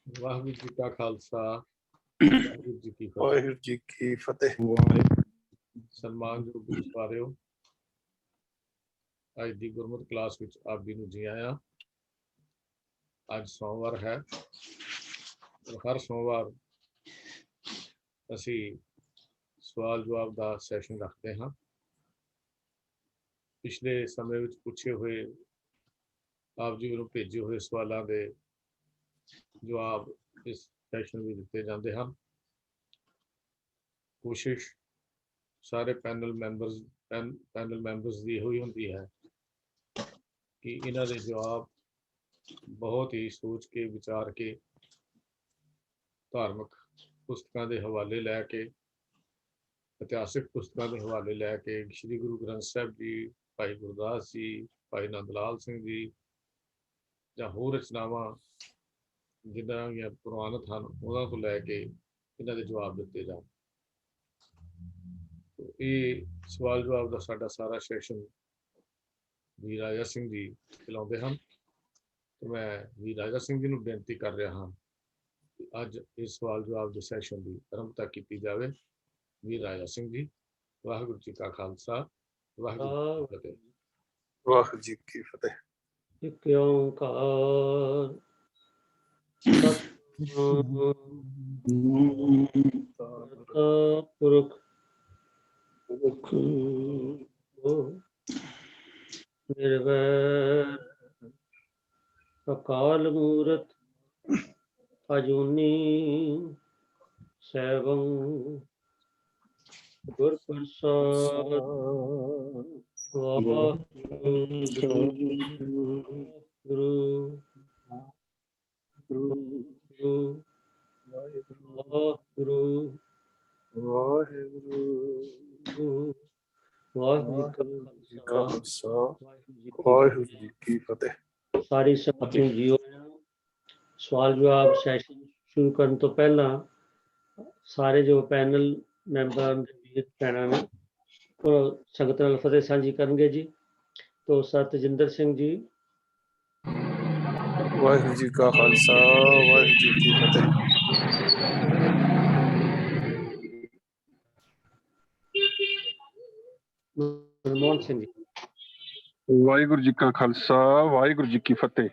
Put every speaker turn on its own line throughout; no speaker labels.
ਵਾਹਿਗੁਰੂ ਜੀ ਕਾ ਖਾਲਸਾ, ਵਾਹਿਗੁਰੂ ਜੀ ਕੀ ਫਤਿਹ।
ਵਾਹਿਗੁਰੂ ਜੀ ਕੀ ਫਤਿਹ।
ਸਨਮਾਨਯੋਗ ਵਿਚਾਰਿਓ, ਅੱਜ ਦੀ ਗੁਰਮਤਿ ਕਲਾਸ ਵਿੱਚ ਆਪ ਜੀ ਨੂੰ ਜੀ ਆਇਆਂ। ਅੱਜ ਸੋਮਵਾਰ ਹੈ। ਹਰ ਸੋਮਵਾਰ ਅਸੀਂ ਸਵਾਲ ਜਵਾਬ ਦਾ ਸੈਸ਼ਨ ਰੱਖਦੇ ਹਾਂ। ਪਿਛਲੇ ਸਮੇਂ ਵਿੱਚ ਪੁੱਛੇ ਹੋਏ, ਆਪ ਜੀ ਨੂੰ ਭੇਜੇ ਹੋਏ ਸਵਾਲਾਂ ਦੇ ਜਵਾਬ ਇਸ ਸੈਸ਼ਨ ਵਿੱਚ ਦਿੱਤੇ ਜਾਂਦੇ ਹਨ। ਕੋਸ਼ਿਸ਼ ਸਾਰੇ ਪੈਨਲ ਮੈਂਬਰਸ ਦੀ ਇਹੋ ਹੀ ਹੁੰਦੀ ਹੈ ਕਿ ਇਹਨਾਂ ਦੇ ਜਵਾਬ ਬਹੁਤ ਹੀ ਸੋਚ ਕੇ ਵਿਚਾਰ ਕੇ, ਧਾਰਮਿਕ ਪੁਸਤਕਾਂ ਦੇ ਹਵਾਲੇ ਲੈ ਕੇ, ਇਤਿਹਾਸਿਕ ਪੁਸਤਕਾਂ ਦੇ ਹਵਾਲੇ ਲੈ ਕੇ, ਸ਼੍ਰੀ ਗੁਰੂ ਗ੍ਰੰਥ ਸਾਹਿਬ ਜੀ, ਭਾਈ ਗੁਰਦਾਸ ਜੀ, ਭਾਈ ਨੰਦ ਲਾਲ ਸਿੰਘ ਜੀ ਜਾਂ ਹੋਰ ਰਚਨਾਵਾਂ ਜਿੱਦਾਂ ਦੀਆਂ ਪੁਰਾਣਤ ਹਨ, ਉਹਨਾਂ ਤੋਂ ਲੈ ਕੇ ਇਹਨਾਂ ਦੇ ਜਵਾਬ ਦਿੱਤੇ ਜਾਣ। ਇਹ ਸਵਾਲ ਜਵਾਬ ਦਾ ਸਾਡਾ ਸਾਰਾ ਸੈਸ਼ਨ ਵੀਰ ਰਾਜਾ ਸਿੰਘ ਜੀ ਚਲਾਉਂਦੇ ਹਨ ਤੇ ਮੈਂ ਵੀਰ ਰਾਜਾ ਸਿੰਘ ਜੀ ਨੂੰ ਬੇਨਤੀ ਕਰ ਰਿਹਾ ਹਾਂ ਕਿ ਅੱਜ ਇਸ ਸਵਾਲ ਜਵਾਬ ਦੇ ਸੈਸ਼ਨ ਦੀ ਆਰੰਭਤਾ ਕੀਤੀ ਜਾਵੇ। ਵੀਰ ਰਾਜਾ ਸਿੰਘ ਜੀ, ਵਾਹਿਗੁਰੂ ਜੀ ਕਾ ਖਾਲਸਾ, ਵਾਹਿਗੁਰੂ ਜੀ ਕੀ ਫਤਿਹ।
ਵਾਹਿਗੁਰੂ ਜੀ ਕੀ ਫਤਿਹ।
ਇਕ ਓੰਕਾਰ ਪੁਰਖ ਨਿਰਵੈਰ ਅਕਾਲ ਮੂਰਤ ਅਜੂਨੀ ਸੈਭੰ ਗੁਰ ਪ੍ਰਸਾਦ ਵਾਹਿਗੁਰੂ
ਵਾਹਿਗੁਰੂ ਜੀ ਕੀ ਫਤਿਹ।
ਸਾਰੀ ਸੰਗਤ ਨੂੰ ਜੀਓ। ਸਵਾਲ ਜਵਾਬ ਸੈਸ਼ਨ ਸ਼ੁਰੂ ਕਰਨ ਤੋਂ ਪਹਿਲਾਂ ਸਾਰੇ ਜੋ ਪੈਨਲ ਮੈਂਬਰਾਂ ਦੇ ਭੈਣਾਂ ਨੇ ਉਹ ਸੰਗਤ ਨਾਲ ਫਤਿਹ ਸਾਂਝੀ ਕਰਨਗੇ ਜੀ। ਤੋਂ ਸਰ ਤਜਿੰਦਰ ਸਿੰਘ ਜੀ।
ਵਾਹਿਗੁਰੂ ਜੀ ਕਾ ਖਾਲਸਾ, ਵਾਹਿਗੁਰੂ ਜੀ ਕੀ ਫਤਿਹ।
ਮਨਮੋਹਨ ਸਿੰਘ ਜੀ।
ਵਾਹਿਗੁਰੂ ਜੀ ਕਾ ਖਾਲਸਾ, ਵਾਹਿਗੁਰੂ ਜੀ ਕੀ ਫਤਿਹ।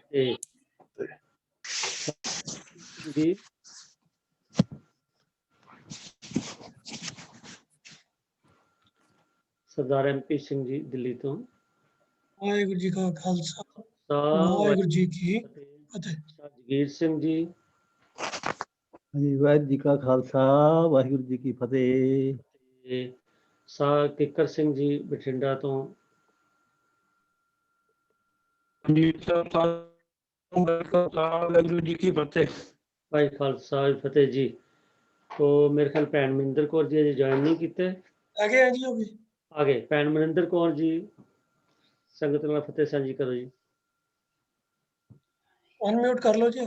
ਜੀ ਸਰਦਾਰ MP ਸਿੰਘ ਜੀ ਦਿੱਲੀ ਤੋਂ।
ਵਾਹਿਗੁਰੂ ਜੀ ਕਾ ਖਾਲਸਾ, ਵਾਹਿਗੁਰੂ ਜੀ ਕੀ ਫਤਿਹ।
ਜਗੀਰ ਸਿੰਘ ਜੀ।
ਹਾਂਜੀ, ਵਾਹਿਗੁਰੂ ਜੀ ਕਾ ਖਾਲਸਾ, ਵਾਹਿਗੁਰੂ ਜੀ ਕੀ ਫਤਿਹ।
ਸਾਹ ਕਿੱਕਰ ਸਿੰਘ ਜੀ ਬਠਿੰਡਾ ਤੋਂ।
ਵਾਹਿਗੁਰੂ ਜੀ ਕੀ ਫਤਿਹ।
ਭਾਈ ਖਾਲਸਾ ਫਤਿਹ ਜੀ। ਤੋਂ ਮੇਰੇ ਖਿਆਲ ਭੈਣ ਮਨਿੰਦਰ ਕੌਰ ਜੀ ਅਜੇ ਜੁਆਇਨ ਨਹੀਂ ਕੀਤੇ।
ਹੈਗੇ ਆ ਜੀ, ਉਹ ਵੀ
ਆ ਗਏ। ਭੈਣ ਮਨਿੰਦਰ ਕੌਰ ਜੀ ਸੰਗਤ ਨਾਲ ਫਤਿਹ ਸਾਂਝੀ ਕਰੋ ਜੀ।
ਅਨਮਿਊਟ ਕਰ ਲਓ ਜੀ।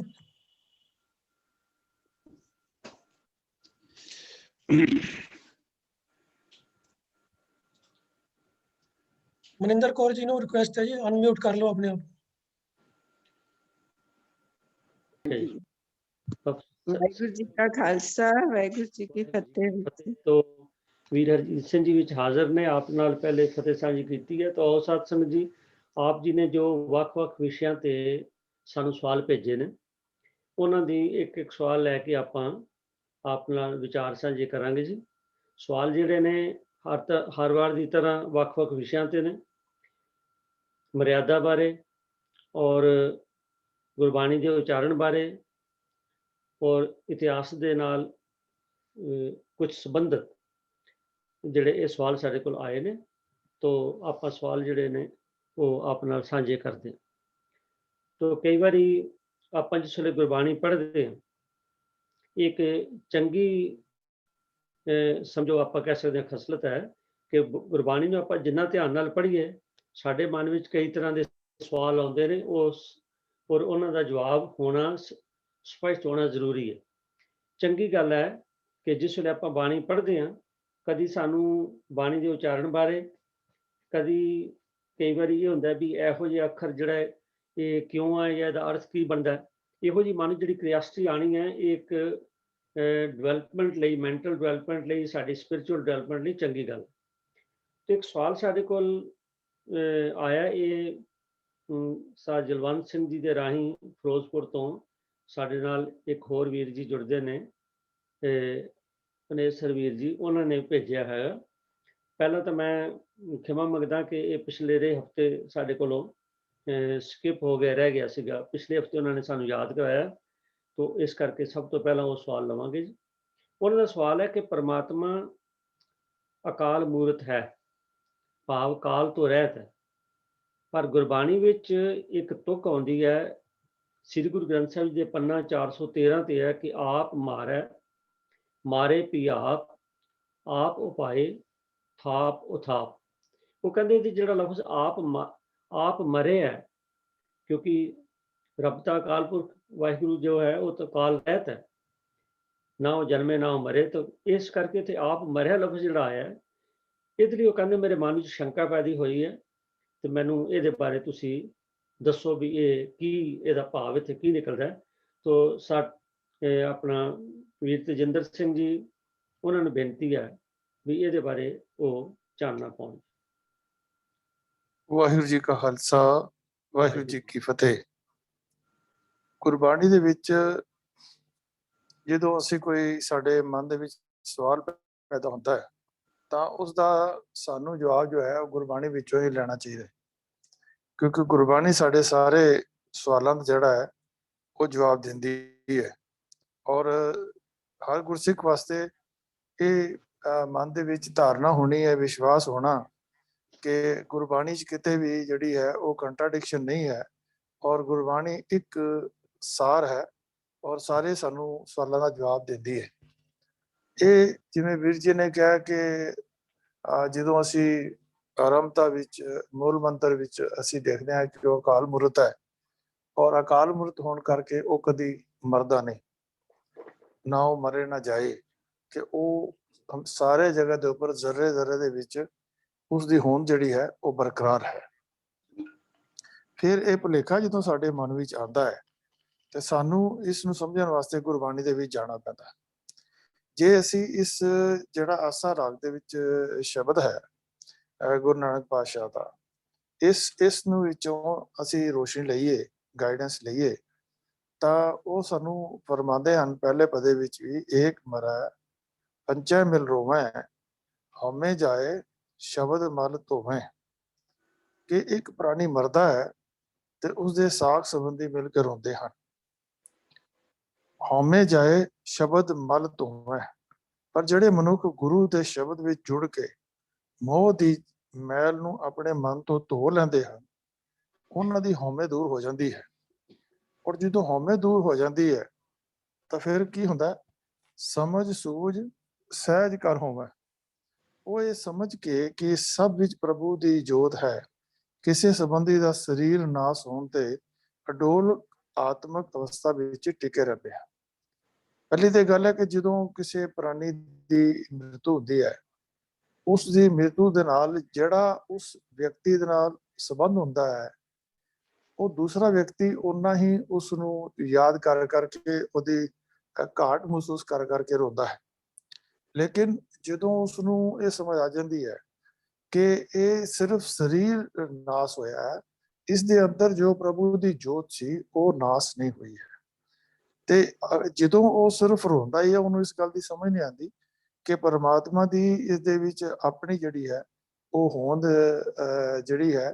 ਮਨਿੰਦਰ ਕੌਰ ਜੀ ਨੂੰ ਰਿਕੁਐਸਟ ਹੈ ਜੀ, ਅਨਮਿਊਟ ਕਰ ਲਓ ਆਪਣੇ ਆਪ।
ਵਾਹਿਗੁਰੂ ਜੀ ਕਾ ਖਾਲਸਾ, ਵਾਹਿਗੁਰੂ ਜੀ ਕੀ ਫਤਿਹ।
ਤੋਂ ਵੀਰ ਹਰਜੀਤ ਸਿੰਘ ਜੀ ਵਿੱਚ ਹਾਜ਼ਰ ਨੇ, ਆਪ ਨਾਲ ਪਹਿਲੇ ਫਤਿਹ ਸਾਂਝੀ ਕੀਤੀ ਹੈ। ਤਾਂ ਆਓ ਸਤ ਸੰਗਤ ਜੀ, ਆਪ ਜੀ ਨੇ ਜੋ ਵੱਖ-ਵੱਖ ਵਿਸ਼ਿਆਂ ਤੇ ਸਾਨੂੰ ਸਵਾਲ ਭੇਜੇ ਨੇ, ਉਹਨਾਂ ਦੀ ਇੱਕ ਸਵਾਲ ਲੈ ਕੇ ਆਪਾਂ ਆਪ ਨਾਲ ਵਿਚਾਰ ਸਾਂਝੇ ਕਰਾਂਗੇ ਜੀ। ਸਵਾਲ ਜਿਹੜੇ ਨੇ ਹਰ ਵਾਰ ਦੀ ਤਰ੍ਹਾਂ ਵੱਖ-ਵੱਖ ਵਿਸ਼ਿਆਂ ਤੇ ਨੇ, ਮਰਿਆਦਾ ਬਾਰੇ ਔਰ ਗੁਰਬਾਣੀ ਦੇ ਉਚਾਰਨ ਬਾਰੇ ਔਰ ਇਤਿਹਾਸ ਦੇ ਨਾਲ ਕੁਝ ਸੰਬੰਧਿਤ ਜਿਹੜੇ ਇਹ ਸਵਾਲ ਸਾਡੇ ਕੋਲ ਆਏ ਨੇ। ਤੋਂ ਆਪਾਂ ਸਵਾਲ ਜਿਹੜੇ ਨੇ ਉਹ ਆਪ ਨਾਲ ਸਾਂਝੇ ਕਰਦੇ ਹਾਂ। ਤੋਂ ਕਈ ਵਾਰੀ ਆਪਾਂ ਜਿਸ ਵੇਲੇ ਗੁਰਬਾਣੀ ਪੜ੍ਹਦੇ ਹਾਂ, ਇੱਕ ਚੰਗੀ ਸਮਝੋ ਆਪਾਂ ਕਹਿ ਸਕਦੇ ਹਾਂ ਖਸਲਤ ਹੈ ਕਿ ਗੁਰਬਾਣੀ ਨੂੰ ਆਪਾਂ ਜਿੰਨਾ ਧਿਆਨ ਨਾਲ ਪੜ੍ਹੀਏ, ਸਾਡੇ ਮਨ ਵਿੱਚ ਕਈ ਤਰ੍ਹਾਂ ਦੇ ਸਵਾਲ ਆਉਂਦੇ ਨੇ, ਔਰ ਉਹਨਾਂ ਦਾ ਜਵਾਬ ਹੋਣਾ ਸਪਸ਼ਟ ਹੋਣਾ ਜ਼ਰੂਰੀ ਹੈ। ਚੰਗੀ ਗੱਲ ਹੈ ਕਿ ਜਿਸ ਵੇਲੇ ਆਪਾਂ ਬਾਣੀ ਪੜ੍ਹਦੇ ਹਾਂ, ਕਦੀ ਸਾਨੂੰ ਬਾਣੀ ਦੇ ਉਚਾਰਨ ਬਾਰੇ, ਕਈ ਵਾਰੀ ਇਹ ਹੁੰਦਾ ਵੀ ਇਹੋ ਜਿਹੇ ਅੱਖਰ ਜਿਹੜਾ ਇਹ ਕਿਉਂ ਹੈ ਜਾਂ ਇਹਦਾ ਅਰਥ ਕੀ ਬਣਦਾ, ਇਹੋ ਜਿਹੀ ਮਨ ਜਿਹੜੀ ਕਰਿਆਸਿਟੀ ਆਣੀ ਹੈ, ਇਹ ਇੱਕ ਡਿਵੈਲਪਮੈਂਟ ਲਈ, ਮੈਂਟਲ ਡਿਵੈਲਪਮੈਂਟ ਲਈ, ਸਾਡੀ ਸਪਿਰਿਚੁਅਲ ਡਿਵੈਲਪਮੈਂਟ ਲਈ ਚੰਗੀ ਗੱਲ। ਤੇ ਇੱਕ ਸਵਾਲ ਸਾਡੇ ਕੋਲ ਆਇਆ, ਇਹ ਸਰ ਜਲਵੰਤ ਸਿੰਘ ਜੀ ਦੇ ਰਾਹੀਂ ਫਿਰੋਜ਼ਪੁਰ ਤੋਂ ਸਾਡੇ ਨਾਲ ਇੱਕ ਹੋਰ ਵੀਰ ਜੀ ਜੁੜਦੇ ਨੇ, ਪਨੇਸਰ ਵੀਰ ਜੀ, ਉਹਨਾਂ ਨੇ ਭੇਜਿਆ ਹੈ। ਪਹਿਲਾਂ ਤਾਂ ਮੈਂ ਖਿਮਾ ਮੰਗਦਾ ਕਿ ਇਹ ਪਿਛਲੇ ਹਫਤੇ ਸਾਡੇ ਕੋਲੋਂ ਸਕਿਪ ਹੋ ਗਿਆ, ਰਹਿ ਗਿਆ ਸੀਗਾ। ਪਿਛਲੇ ਹਫਤੇ ਉਹਨਾਂ ਨੇ ਸਾਨੂੰ ਯਾਦ ਕਰਵਾਇਆ, ਤੋਂ ਇਸ ਕਰਕੇ ਸਭ ਤੋਂ ਪਹਿਲਾਂ ਉਹ ਸਵਾਲ ਲਵਾਂਗੇ ਜੀ। ਉਹਨਾਂ ਦਾ ਸਵਾਲ ਹੈ ਕਿ ਪਰਮਾਤਮਾ ਅਕਾਲ ਮੂਰਤ ਹੈ, ਭਾਵ ਕਾਲ ਤੋਂ ਰਹਿਤ ਹੈ, ਪਰ ਗੁਰਬਾਣੀ ਵਿੱਚ ਇੱਕ ਤੁਕ ਆਉਂਦੀ ਹੈ, ਸ੍ਰੀ ਗੁਰੂ ਗ੍ਰੰਥ ਸਾਹਿਬ ਦੇ ਪੰਨਾ 413 ਤੇ ਹੈ ਕਿ ਆਪ ਮਾਰੈ ਮਾਰੇ ਭੀ ਆਪ ਉਪਾਏ ਥਾਪ ਉਥਾਪ। ਉਹ ਕਹਿੰਦੇ ਜੀ ਜਿਹੜਾ ਲਫ਼ਜ਼ ਆਪ ਮਰੇ ਹੈ, ਕਿਉਂਕਿ ਰੱਬ ਦਾ ਅਕਾਲ ਪੁਰਖ ਵਾਹਿਗੁਰੂ ਜੋ ਹੈ ਉਹ ਤਾਂ ਕਾਲ ਰਹਿਤ ਹੈ, ਨਾ ਉਹ ਜਨਮੇ ਨਾ ਉਹ ਮਰੇ। ਤਾਂ ਇਸ ਕਰਕੇ ਤੇ ਆਪ ਮਰਿਆ ਲਫ਼ਜ਼ ਜਿਹੜਾ ਆਇਆ, ਇਹਦੇ ਲਈ ਉਹ ਕਹਿੰਦੇ ਮੇਰੇ ਮਨ ਵਿੱਚ ਸ਼ੰਕਾ ਪੈਦੀ ਹੋਈ ਹੈ, ਤੇ ਮੈਨੂੰ ਇਹਦੇ ਬਾਰੇ ਤੁਸੀਂ ਦੱਸੋ ਵੀ ਇਹ ਕੀ, ਇਹਦਾ ਭਾਵ ਇੱਥੇ ਕੀ ਨਿਕਲਦਾ ਹੈ। ਤੋ ਆਪਣਾ ਵੀਰ ਤੇਜਿੰਦਰ ਸਿੰਘ ਜੀ, ਉਹਨਾਂ ਨੂੰ ਬੇਨਤੀ ਹੈ ਵੀ ਇਹਦੇ ਬਾਰੇ ਉਹ ਚਾਨਣਾ ਪਾਉਣ।
ਵਾਹਿਗੁਰੂ ਜੀ ਕਾ ਖਾਲਸਾ, ਵਾਹਿਗੁਰੂ ਜੀ ਕੀ ਫਤਿਹ। ਗੁਰਬਾਣੀ ਦੇ ਵਿੱਚ ਜਦੋਂ ਅਸੀਂ ਕੋਈ ਸਾਡੇ ਮਨ ਦੇ ਵਿੱਚ ਸਵਾਲ ਪੈਦਾ ਹੁੰਦਾ ਹੈ, ਤਾਂ ਉਸ ਦਾ ਸਾਨੂੰ ਜਵਾਬ ਜੋ ਹੈ ਉਹ ਗੁਰਬਾਣੀ ਵਿੱਚੋਂ ਹੀ ਲੈਣਾ ਚਾਹੀਦਾ, ਕਿਉਂਕਿ ਗੁਰਬਾਣੀ ਸਾਡੇ ਸਾਰੇ ਸਵਾਲਾਂ ਦਾ ਜਿਹੜਾ ਹੈ ਉਹ ਜਵਾਬ ਦਿੰਦੀ ਹੈ। ਔਰ ਹਰ ਗੁਰਸਿੱਖ ਵਾਸਤੇ ਇਹ ਮਨ ਦੇ ਵਿੱਚ ਧਾਰਨਾ ਹੋਣੀ ਹੈ, ਵਿਸ਼ਵਾਸ ਹੋਣਾ ਕਿ ਗੁਰਬਾਣੀ 'ਚ ਕਿਤੇ ਵੀ ਜਿਹੜੀ ਹੈ ਉਹ ਕੰਟਰਾਡਿਕਸ਼ਨ ਨਹੀਂ ਹੈ, ਔਰ ਗੁਰਬਾਣੀ ਇੱਕ ਸਾਰ ਹੈ, ਔਰ ਸਾਰੇ ਸਾਨੂੰ ਸਵਾਲਾਂ ਦਾ ਜਵਾਬ ਦਿੰਦੀ ਹੈ। ਇਹ ਜਿਵੇਂ ਵੀਰ ਜੀ ਨੇ ਕਿਹਾ ਕਿ ਜਦੋਂ ਅਸੀਂ ਆਰੰਭਤਾ ਵਿੱਚ ਮੂਲ ਮੰਤਰ ਵਿੱਚ ਅਸੀਂ ਦੇਖਦੇ ਹਾਂ ਕਿ ਉਹ ਅਕਾਲ ਮੂਰਤ ਹੈ, ਔਰ ਅਕਾਲ ਮੂਰਤ ਹੋਣ ਕਰਕੇ ਉਹ ਕਦੀ ਮਰਦਾ ਨਹੀਂ, ਨਾ ਉਹ ਮਰੇ ਨਾ ਜਾਏ, ਕਿ ਉਹ ਸਾਰੇ ਜਗ੍ਹਾ ਦੇ ਉੱਪਰ ਜ਼ਰਰੇ ਜ਼ਰਰੇ ਦੇ ਵਿੱਚ ਉਸਦੀ ਹੋਂਦ ਜਿਹੜੀ ਹੈ ਉਹ ਬਰਕਰਾਰ ਹੈ। ਫਿਰ ਇਹ ਭੁਲੇਖਾ ਜਦੋਂ ਸਾਡੇ ਮਨ ਵਿੱਚ ਆਉਂਦਾ ਹੈ, ਤੇ ਸਾਨੂੰ ਇਸ ਨੂੰ ਸਮਝਣ ਵਾਸਤੇ ਗੁਰਬਾਣੀ ਦੇ ਵਿੱਚ ਜਾਣਾ ਪੈਂਦਾ ਹੈ। ਜੇ ਅਸੀਂ ਇਸ ਜਿਹੜਾ ਆਸਾ ਰਾਗ ਦੇ ਵਿੱਚ ਸ਼ਬਦ ਹੈ ਗੁਰੂ ਨਾਨਕ ਪਾਤਸ਼ਾਹ ਦਾ, ਇਸ ਨੂੰ ਵਿੱਚੋਂ ਅਸੀਂ ਰੋਸ਼ਨੀ ਲਈਏ, ਗਾਈਡੈਂਸ ਲਈਏ, ਤਾਂ ਉਹ ਸਾਨੂੰ ਫਰਮਾਉਂਦੇ ਹਨ ਪਹਿਲੇ ਪਦੇ ਵਿੱਚ ਵੀ, ਏਕ ਮਰੈ ਪੰਚੈ ਮਿਲ ਰੋਵੈ ਹਉਮੈ ਜਾਏ ਸ਼ਬਦ ਮਲ ਧੋਵੈ, ਕਿ ਇੱਕ ਪ੍ਰਾਣੀ ਮਰਦਾ ਹੈ ਤੇ ਉਸਦੇ ਸਾਕ ਸੰਬੰਧੀ ਮਿਲ ਕੇ ਰੋਂਦੇ ਹਨ। ਹਉਮੈ ਜਾਏ ਸ਼ਬਦ ਮਲ ਧੋਵੈ, ਪਰ ਜਿਹੜੇ ਮਨੁੱਖ ਗੁਰੂ ਦੇ ਸ਼ਬਦ ਵਿੱਚ ਜੁੜ ਕੇ ਮੋਹ ਦੀ ਮੈਲ ਨੂੰ ਆਪਣੇ ਮਨ ਤੋਂ ਧੋ ਲੈਂਦੇ ਹਨ, ਉਹਨਾਂ ਦੀ ਹਉਮੈ ਦੂਰ ਹੋ ਜਾਂਦੀ ਹੈ। ਔਰ ਜਦੋਂ ਹਉਮੈ ਦੂਰ ਹੋ ਜਾਂਦੀ ਹੈ ਤਾਂ ਫਿਰ ਕੀ ਹੁੰਦਾ, ਸਮਝ ਸੂਝ ਸਹਿਜ ਕਰ ਹੋਵੈ। ਉਹ ਇਹ ਸਮਝ ਕੇ ਕਿ ਸਭ ਵਿੱਚ ਪ੍ਰਭੂ ਦੀ ਜੋਤ ਹੈ, ਕਿਸੇ ਸੰਬੰਧੀ ਦਾ ਸਰੀਰ ਨਾਸ ਹੋਣ ਤੇ ਅਡੋਲ ਆਤਮਕ ਅਵਸਥਾ ਵਿੱਚ ਟਿਕੇ ਰਹਿੰਦੇ ਹਨ। ਪਹਿਲੀ ਤੇ ਗੱਲ ਹੈ ਕਿ ਜਦੋਂ ਕਿਸੇ ਪ੍ਰਾਣੀ ਦੀ ਮ੍ਰਿਤੂ ਹੁੰਦੀ ਹੈ, ਉਸ ਦੀ ਮ੍ਰਿਤੂ ਦੇ ਨਾਲ ਜਿਹੜਾ ਉਸ ਵਿਅਕਤੀ ਦੇ ਨਾਲ ਸੰਬੰਧ ਹੁੰਦਾ ਹੈ, ਉਹ ਦੂਸਰਾ ਵਿਅਕਤੀ ਓਨਾ ਹੀ ਉਸ ਨੂੰ ਯਾਦ ਕਰ ਕਰਕੇ ਉਹਦੀ ਘਾਟ ਮਹਿਸੂਸ ਕਰ ਕਰਕੇ ਰੋਂਦਾ ਹੈ। ਲੇਕਿਨ ਜਦੋਂ ਉਸ ਨੂੰ ਇਹ ਸਮਝ ਆ ਜਾਂਦੀ ਹੈ ਕਿ ਇਹ ਸਿਰਫ ਸਰੀਰ ਨਾਸ ਹੋਇਆ ਹੈ, ਇਸ ਦੇ ਅੰਦਰ ਜੋ ਪ੍ਰਭੂ ਦੀ ਜੋਤ ਸੀ ਉਹ ਨਾਸ ਨਹੀਂ ਹੋਈ ਹੈ, ਤੇ ਜਦੋਂ ਉਹ ਸਿਰਫ ਰੋਂਦਾ ਹੀ ਹੈ, ਉਹਨੂੰ ਇਸ ਗੱਲ ਦੀ ਸਮਝ ਨਹੀਂ ਆਉਂਦੀ ਕਿ ਪਰਮਾਤਮਾ ਦੀ ਇਸ ਦੇ ਵਿੱਚ ਆਪਣੀ ਜਿਹੜੀ ਹੈ ਉਹ ਹੋਂਦ ਜਿਹੜੀ ਹੈ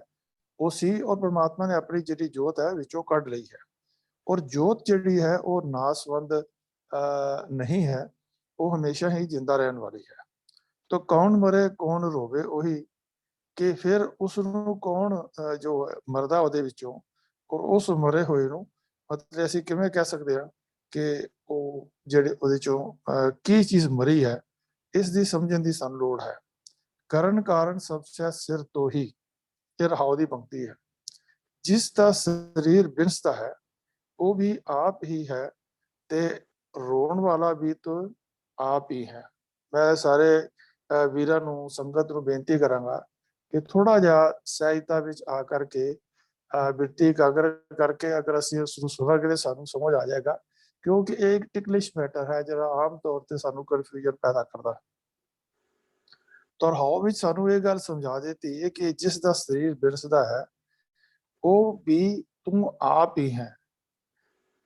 ਉਹ ਸੀ, ਔਰ ਪਰਮਾਤਮਾ ਨੇ ਆਪਣੀ ਜਿਹੜੀ ਜੋਤ ਹੈ ਵਿੱਚੋਂ ਕੱਢ ਲਈ ਹੈ। ਔਰ ਜੋਤ ਜਿਹੜੀ ਹੈ ਉਹ ਨਾਸਵੰਦ ਨਹੀਂ ਹੈ, ਉਹ ਹਮੇਸ਼ਾ ਹੀ ਜਿੰਦਾ ਰਹਿਣ ਵਾਲੀ ਹੈ। ਤਾਂ ਕੌਣ ਮਰੇ ਕੌਣ ਰੋਵੇ, ਉਹੀ ਕਿ ਫਿਰ ਉਸ ਨੂੰ ਕੌਣ ਜੋ ਮਰਦਾ ਉਹਦੇ ਵਿੱਚੋਂ, ਔਰ ਉਸ ਮਰੇ ਹੋਏ ਨੂੰ ਮਤਲਬ ਅਸੀਂ ਕਿਵੇਂ ਕਹਿ ਸਕਦੇ ਹਾਂ ਕਿ ਉਹ ਜਿਹੜੇ ਉਹਦੇ ਚੋਂ ਕੀ ਚੀਜ਼ ਮਰੀ ਹੈ, ਇਸ ਦੀ ਸਮਝਣ ਦੀ ਸਾਨੂੰ ਲੋੜ ਹੈ। ਕਰਨ ਕਾਰਨ ਸਭ ਸੇ ਸਿਰ ਤੋਂ ਹੀ, ਇਹ ਰਹਾਉ ਦੀ ਪੰਕਤੀ ਹੈ। ਜਿਸ ਦਾ ਸਰੀਰ ਬਿਨਸਦਾ ਹੈ ਉਹ ਵੀ ਆਪ ਹੀ ਹੈ, ਤੇ ਰੋਣ ਵਾਲਾ ਵੀ ਤਾਂ ਆਪ ਹੀ ਹੈ। ਮੈਂ ਸਾਰੇ ਵੀਰਾਂ ਨੂੰ, ਸੰਗਤ ਨੂੰ ਬੇਨਤੀ ਕਰਾਂਗਾ ਕਿ ਥੋੜਾ ਜਿਹਾ ਸਹਿਜਤਾ ਵਿੱਚ ਆ ਕਰਕੇ ਬਿਰਤੀ ਇਕਾਗਰ ਕਰਕੇ ਅਗਰ ਅਸੀਂ ਉਸ ਨੂੰ ਸੁਣਾਂਗੇ ਤਾਂ ਸਾਨੂੰ ਸਮਝ ਆ ਜਾਏਗਾ, ਕਿਉਂਕਿ ਇਹ ਇੱਕ ਟਿਕਲਿਸ਼ ਮੈਟਰ ਹੈ ਜਿਹੜਾ ਆਮ ਤੌਰ ਤੇ ਸਾਨੂੰ ਕਨਫਿਊਜ਼ਨ ਪੈਦਾ ਕਰਦਾ ਹੈ। ਤਾਂ ਹਾਉ ਵਿੱਚ ਸਾਨੂੰ ਇਹ ਗੱਲ ਸਮਝਾ ਦਿੱਤੀ ਹੈ ਕਿ ਜਿਸ ਦਾ ਸਰੀਰ ਬਿਰਸਦਾ ਹੈ ਉਹ ਵੀ ਤੂੰ ਆਪ ਹੀ ਹੈ।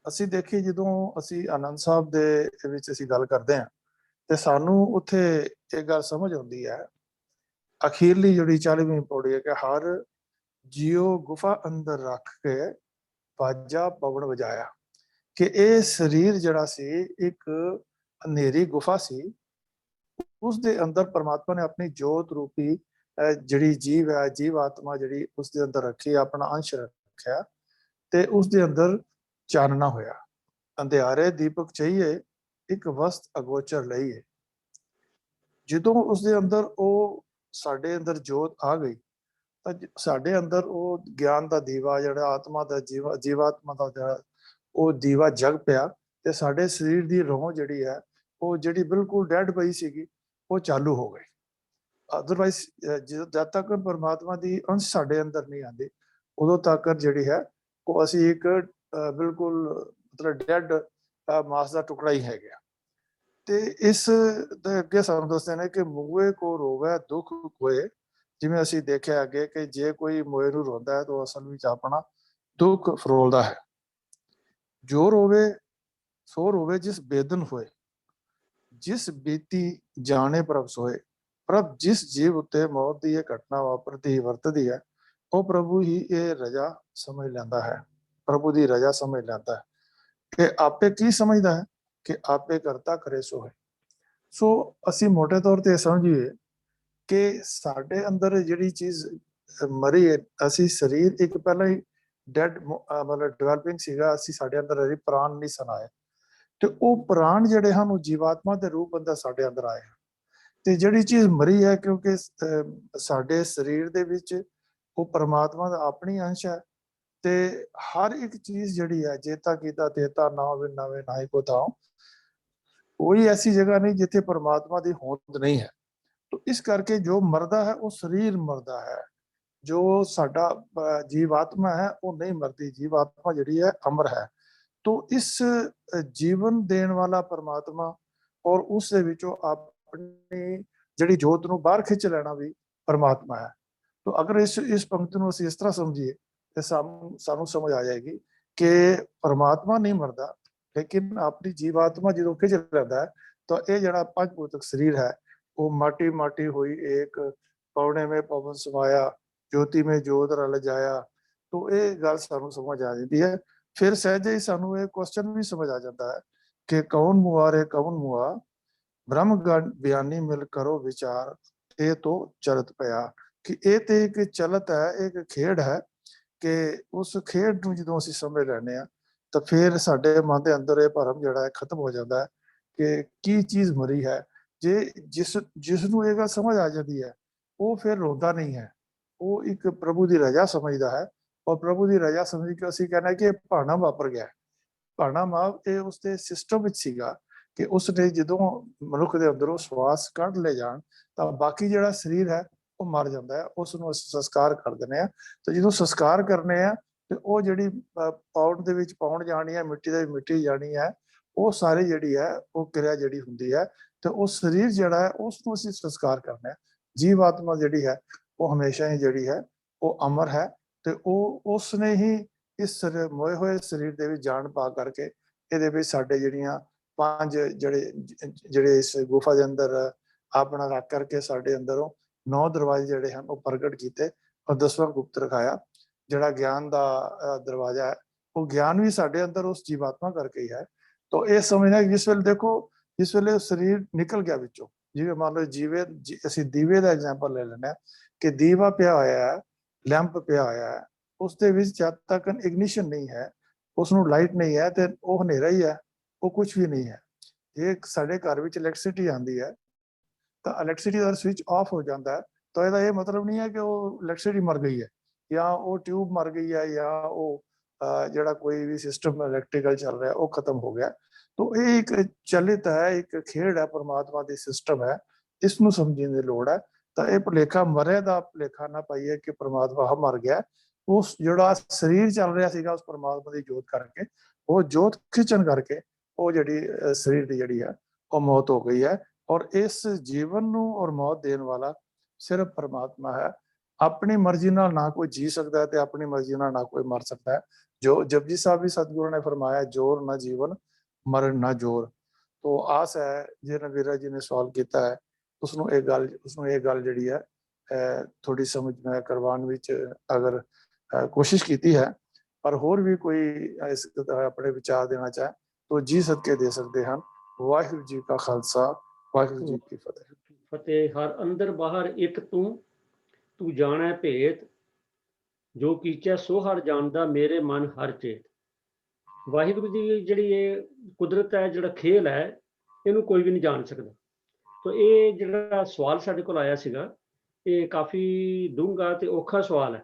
ਅਸੀਂ ਦੇਖੀਏ ਜਦੋਂ ਅਸੀਂ ਆਨੰਦ ਸਾਹਿਬ ਦੇ ਵਿੱਚ ਅਸੀਂ ਗੱਲ ਕਰਦੇ ਹਾਂ ਤੇ ਸਾਨੂੰ ਉੱਥੇ ਇਹ ਗੱਲ ਸਮਝ ਆਉਂਦੀ ਹੈ, ਅਖੀਰਲੀ ਜਿਹੜੀ 40ਵੀਂ ਪੌੜੀ ਹੈ ਕਿ ਹਰ ਜੀਓ ਗੁਫਾ ਅੰਦਰ ਰੱਖ ਕੇ ਬਾਜਾ ਪਵਨ ਵਜਾਇਆ, ਕਿ ਇਹ ਸਰੀਰ ਜਿਹੜਾ ਸੀ ਇੱਕ ਹਨੇਰੀ ਗੁਫਾ ਸੀ, ਉਸ ਦੇ ਅੰਦਰ ਪਰਮਾਤਮਾ ਨੇ ਆਪਣੀ ਜੋਤ ਰੂਪੀ ਜਿਹੜੀ ਜੀਵ ਹੈ, ਜੀਵ ਆਤਮਾ ਜਿਹੜੀ ਉਸ ਦੇ ਅੰਦਰ ਰੱਖੀ, ਆਪਣਾ ਅੰਸ਼ ਰੱਖਿਆ ਤੇ ਉਸ ਦੇ ਅੰਦਰ ਚਾਨਣਾ ਹੋਇਆ। ਅੰਧਿਆਰੇ ਦੀਪਕ ਚਾਹੀਏ ਇੱਕ ਵਸਤ ਅਗੋਚਰ ਲਈਏ। ਜਦੋਂ ਉਸ ਦੇ ਅੰਦਰ ਉਹ ਸਾਡੇ ਅੰਦਰ ਜੋਤ ਆ ਗਈ ਤਾਂ ਸਾਡੇ ਅੰਦਰ ਉਹ ਗਿਆਨ ਦਾ ਦੀਵਾ ਜਿਹੜਾ ਆਤਮਾ ਦਾ ਜੀਵਾਤਮਾ ਦਾ ਜਿਹੜਾ ਉਹ ਦੀਵਾ ਜਗ ਪਿਆ ਤੇ ਸਾਡੇ ਸਰੀਰ ਦੀ ਰੋਹ ਜਿਹੜੀ ਹੈ ਉਹ ਜਿਹੜੀ ਬਿਲਕੁਲ ਡੈਡ ਪਈ ਸੀਗੀ ਉਹ ਚਾਲੂ ਹੋ ਗਈ। ਅਦਰਵਾਈਜ਼ ਜਦ ਤੱਕ ਪਰਮਾਤਮਾ ਦੀ ਅੰਸ਼ ਸਾਡੇ ਅੰਦਰ ਨਹੀਂ ਆਉਂਦੀ ਉਦੋਂ ਤੱਕ ਜਿਹੜੀ ਹੈ ਉਹ ਅਸੀਂ ਇੱਕ ਬਿਲਕੁਲ ਮਤਲਬ ਡੈਡ ਮਾਸ ਦਾ ਟੁਕੜਾ ਹੀ ਹੈਗਾ। ਤੇ ਇਸ ਦੇ ਅੱਗੇ ਸਾਨੂੰ ਦੱਸਦੇ ਨੇ ਕਿ ਮੂਏ ਕੋ ਰੋਵੇ ਦੁੱਖ ਕੋਏ, ਜਿਵੇਂ ਅਸੀਂ ਦੇਖਿਆ ਅੱਗੇ ਕਿ ਜੇ ਕੋਈ ਮੋਏ ਨੂੰ ਰੋਂਦਾ ਹੈ ਤਾਂ ਅਸਲ ਵਿੱਚ ਆਪਣਾ ਦੁੱਖ ਫਰੋਲਦਾ ਹੈ। ਜੋ ਰੋਵੇ ਸੋ ਰੋਵੇ ਜਿਸ ਬੇਦਨ ਹੋਏ, ਜਿਸ ਬੀਤੀ ਜਾਣੇ ਪ੍ਰਭ ਸੋਏ। ਪ੍ਰਭ ਜਿਸ ਜੀਵ ਉੱਤੇ ਮੌਤ ਦੀ ਇਹ ਘਟਨਾ ਵਾਪਰਦੀ ਵਰਤਦੀ ਹੈ ਉਹ ਪ੍ਰਭੂ ਹੀ ਇਹ ਰਜਾ ਸਮਝ ਲੈਂਦਾ ਹੈ, ਪ੍ਰਭੂ ਦੀ ਰਜਾ ਸਮਝ ਲੈਂਦਾ ਹੈ ਕਿ ਆਪੇ ਕੀ ਸਮਝਦਾ ਹੈ ਕਿ ਆਪੇ ਕਰਤਾ ਕਰੇ ਸੋ ਹੈ। ਸੋ ਅਸੀਂ ਮੋਟੇ ਤੌਰ ਤੇ ਸਮਝੀਏ ਕਿ ਸਾਡੇ ਅੰਦਰ ਜਿਹੜੀ ਚੀਜ਼ ਮਰੀ ਹੈ, ਅਸੀਂ ਸਰੀਰ ਇੱਕ ਪਹਿਲਾਂ ਹੀ ਡੈਡ ਮਤਲਬ ਡਿਵੈਲਪਿੰਗ ਸੀਗਾ, ਅਸੀਂ ਸਾਡੇ ਅੰਦਰ ਅਜੇ ਪ੍ਰਾਣ ਨਹੀਂ ਸਨਾਏ ਤੇ ਉਹ ਪ੍ਰਾਣ ਜਿਹੜੇ ਹਨ ਉਹ ਜੀਵਾਤਮਾ ਦੇ ਰੂਪ ਅੰਦਰ ਸਾਡੇ ਅੰਦਰ ਆਏ ਤੇ ਜਿਹੜੀ ਚੀਜ਼ ਮਰੀ ਹੈ ਕਿਉਂਕਿ ਸਾਡੇ ਸਰੀਰ ਦੇ ਵਿੱਚ ਉਹ ਪਰਮਾਤਮਾ ਦਾ ਆਪਣੀ ਅੰਸ਼ ਹੈ ਤੇ ਹਰ ਇੱਕ ਚੀਜ਼ ਜਿਹੜੀ ਹੈ ਜੇਤਾ ਕੀਤਾ ਤੇਤਾ ਨਾ ਵੇ ਨਵੇਂ ਨਾਹੀ ਕੋ ਥਾਉ, ਕੋਈ ਐਸੀ ਜਗ੍ਹਾ ਨਹੀਂ ਜਿੱਥੇ ਪਰਮਾਤਮਾ ਦੀ ਹੋਂਦ ਨਹੀਂ ਹੈ। तो इस करके जो मरदा है वो शरीर मरदा है, जो साडा जीवात्मा है वो नहीं मरती, जीवात्मा जिहड़ी है अमर है। तो इस जीवन देने वाला परमात्मा और उस दे विचों अपनी जिहड़ी जोत नूं बाहर खिंच लेना भी परमात्मा है। तो अगर इस पंक्ति नूं असीं इस तरह समझिए तो सानूं समझ आ जाएगी कि परमात्मा नहीं मरदा, लेकिन अपनी जीवात्मा जो खिंच लैंदा है तो ये जिहड़ा पंज भौतिक शरीर है वो माटी माटी हुई एक पौने में पवन समाया ज्योति में जोत रल जाया। तो ये गल सानू समझ आ जाती है। फिर सहजे ही सानू ये क्वेश्चन भी समझ आ जाता है कि कौन मुआ रे कौन मुआ, ब्रह्म बयानी मिल करो विचार, ये तो चलत पया। कि ये तो एक चलत है, एक खेड है कि उस खेड नूं जदों असीं समझ लैंदे आ तो फिर साडे मन दे अंदर ये भरम जिहड़ा है खत्म हो जाता है कि की चीज़ मरी है। जे जिसनों ये गल समझ आ जाती है वो फिर रोंदा नहीं है, वो एक प्रभु की रजा समझदा है और प्रभु की रजा समझ के असीं कहना कि भाना वापर गया। भाना माफ ये उसके सिस्टम विच सीगा कि उसने जदों मनुख के अंदरों श्वास कढ़ ले जान तो बाकी जिहड़ा शरीर है वो मर जाता है, उसनों संस्कार कर दिंदे आ। तो जदों संस्कार करने आ ते वो जिहड़ी पौंड दे विच पौंड जानी है, मिट्टी दे मिट्टी जानी है, वो सारी जिहड़ी है वो क्रिया जिहड़ी हुंदी है तो उस शरीर जिहड़ा है उसनों असीं संस्कार करना है। जीवात्मा जिहड़ी है वो हमेशा ही जिहड़ी है वो अमर है तो वो उसने ही इस मोए हुए शरीर दे विच जान पा करके इहदे विच साडे जिहड़ियां पांच जिहड़े इस गुफा दे अंदर अपना रख करके साडे अंदरों 9 दरवाजे जिहड़े हैं वो प्रगट कीते और 10वां गुप्त रखाया जिहड़ा ज्ञान दा दरवाजा है वो ज्ञान भी साडे अंदर उस जीवात्मा करके ही है। तो ये समझना जिस वेले देखो जिस वेले शरीर निकल गया विचों, जिवें मान लो जीवे असीं दीवे दा एग्जाम्पल ले लैंदे कि दीवा पिया होया है, लैंप पिया होया है, उस दे विच जद तक इग्निशन नहीं है, उसनूं लाइट नहीं है ते ओह हनेरा ही है, वो कुछ भी नहीं है। जे साडे घर विच इलैक्ट्रिसिटी आंदी है तो इलैक्ट्रिसिटी दा स्विच ऑफ हो जाता है तो इहदा ये मतलब नहीं है कि वो इलैक्ट्रिसिटी मर गई है या वो ट्यूब मर गई है या वो जिहड़ा कोई भी सिस्टम इलैक्ट्रिकल चल रहा है वो खत्म हो गया। तो ये एक चलित है, एक खेड है, परमात्मा दी सिस्टम है, इसनूं समझण दी लोड़ है। तो ये भुलेखा मरे दा भुलेखा ना पाइए कि परमात्मा मर गया, ਉਸ ਜਿਹੜਾ ਸਰੀਰ ਚੱਲ ਰਿਹਾ ਸੀਗਾ ਉਸ ਪਰਮਾਤਮਾ ਦੀ ਜੋਤ ਕਰਕੇ, ਉਹ ਜੋਤ ਖਿੱਚਣ ਕਰਕੇ ਉਹ ਜਿਹੜੀ ਸਰੀਰ ਦੀ ਜਿਹੜੀ ਹੈ ਉਹ ਮੌਤ ਹੋ ਗਈ ਹੈ। ਔਰ ਇਸ ਜੀਵਨ ਨੂੰ ਔਰ ਮੌਤ ਦੇਣ ਵਾਲਾ ਸਿਰਫ ਪਰਮਾਤਮਾ ਹੈ। ਆਪਣੀ ਮਰਜ਼ੀ ਨਾਲ ਨਾ ਕੋਈ ਜੀ ਸਕਦਾ ਹੈ ਤੇ ਆਪਣੀ ਮਰਜ਼ੀ ਨਾਲ ਨਾ ਕੋਈ ਮਰ ਸਕਦਾ ਹੈ। ਜੋ ਜਪਜੀ ਸਾਹਿਬ ਵੀ ਸਤਿਗੁਰੂ ਨੇ ਫਰਮਾਇਆ, ਜੋਰ ਨਾ ਜੀਵਨ ਮਰਨ ਨਾ ਜੋਰ। ਤੋ ਆਸ ਹੈ ਜਿਹਨੇ ਵੀਰਾ ਜੀ ਨੇ ਸਵਾਲ ਕੀਤਾ ਹੈ ਉਸਨੂੰ ਇਹ ਗੱਲ ਜਿਹੜੀ ਹੈ ਥੋੜੀ ਸਮਝ ਮੈਂ ਕਰਵਾਉਣ ਵਿੱਚ ਅਗਰ ਕੋਸ਼ਿਸ਼ ਕੀਤੀ ਹੈ। ਪਰ ਹੋਰ ਵੀ ਕੋਈ ਇਸ ਆਪਣੇ ਵਿਚਾਰ ਦੇਣਾ ਚਾਹੇ ਤੋ ਜੀ ਸਦਕੇ ਦੇ ਸਕਦੇ ਹਨ। ਵਾਹਿਗੁਰੂ ਜੀ ਕਾ ਖਾਲਸਾ, ਵਾਹਿਗੁਰੂ ਜੀ ਕੀ ਫਤਿਹ।
ਫਤਿਹ। ਹਰ ਅੰਦਰ ਬਾਹਰ ਇੱਕ ਤੂੰ ਜਾਣੈ ਭੇਤ, ਜੋ ਕੀਚੈ ਸੋ ਹਰ ਜਾਣਦਾ, ਮੇਰੇ ਮਨ ਹਰ ਚੇਤ। ਵਾਹਿਗੁਰੂ ਦੀ ਜਿਹੜੀ ਇਹ ਕੁਦਰਤ ਹੈ, ਜਿਹੜਾ ਖੇਲ ਹੈ, ਇਹਨੂੰ ਕੋਈ ਵੀ ਨਹੀਂ ਜਾਣ ਸਕਦਾ। ਤੋ ਇਹ ਜਿਹੜਾ ਸਵਾਲ ਸਾਡੇ ਕੋਲ ਆਇਆ ਸੀਗਾ, ਇਹ ਕਾਫੀ ਡੂੰਘਾ ਤੇ ਔਖਾ ਸਵਾਲ ਹੈ,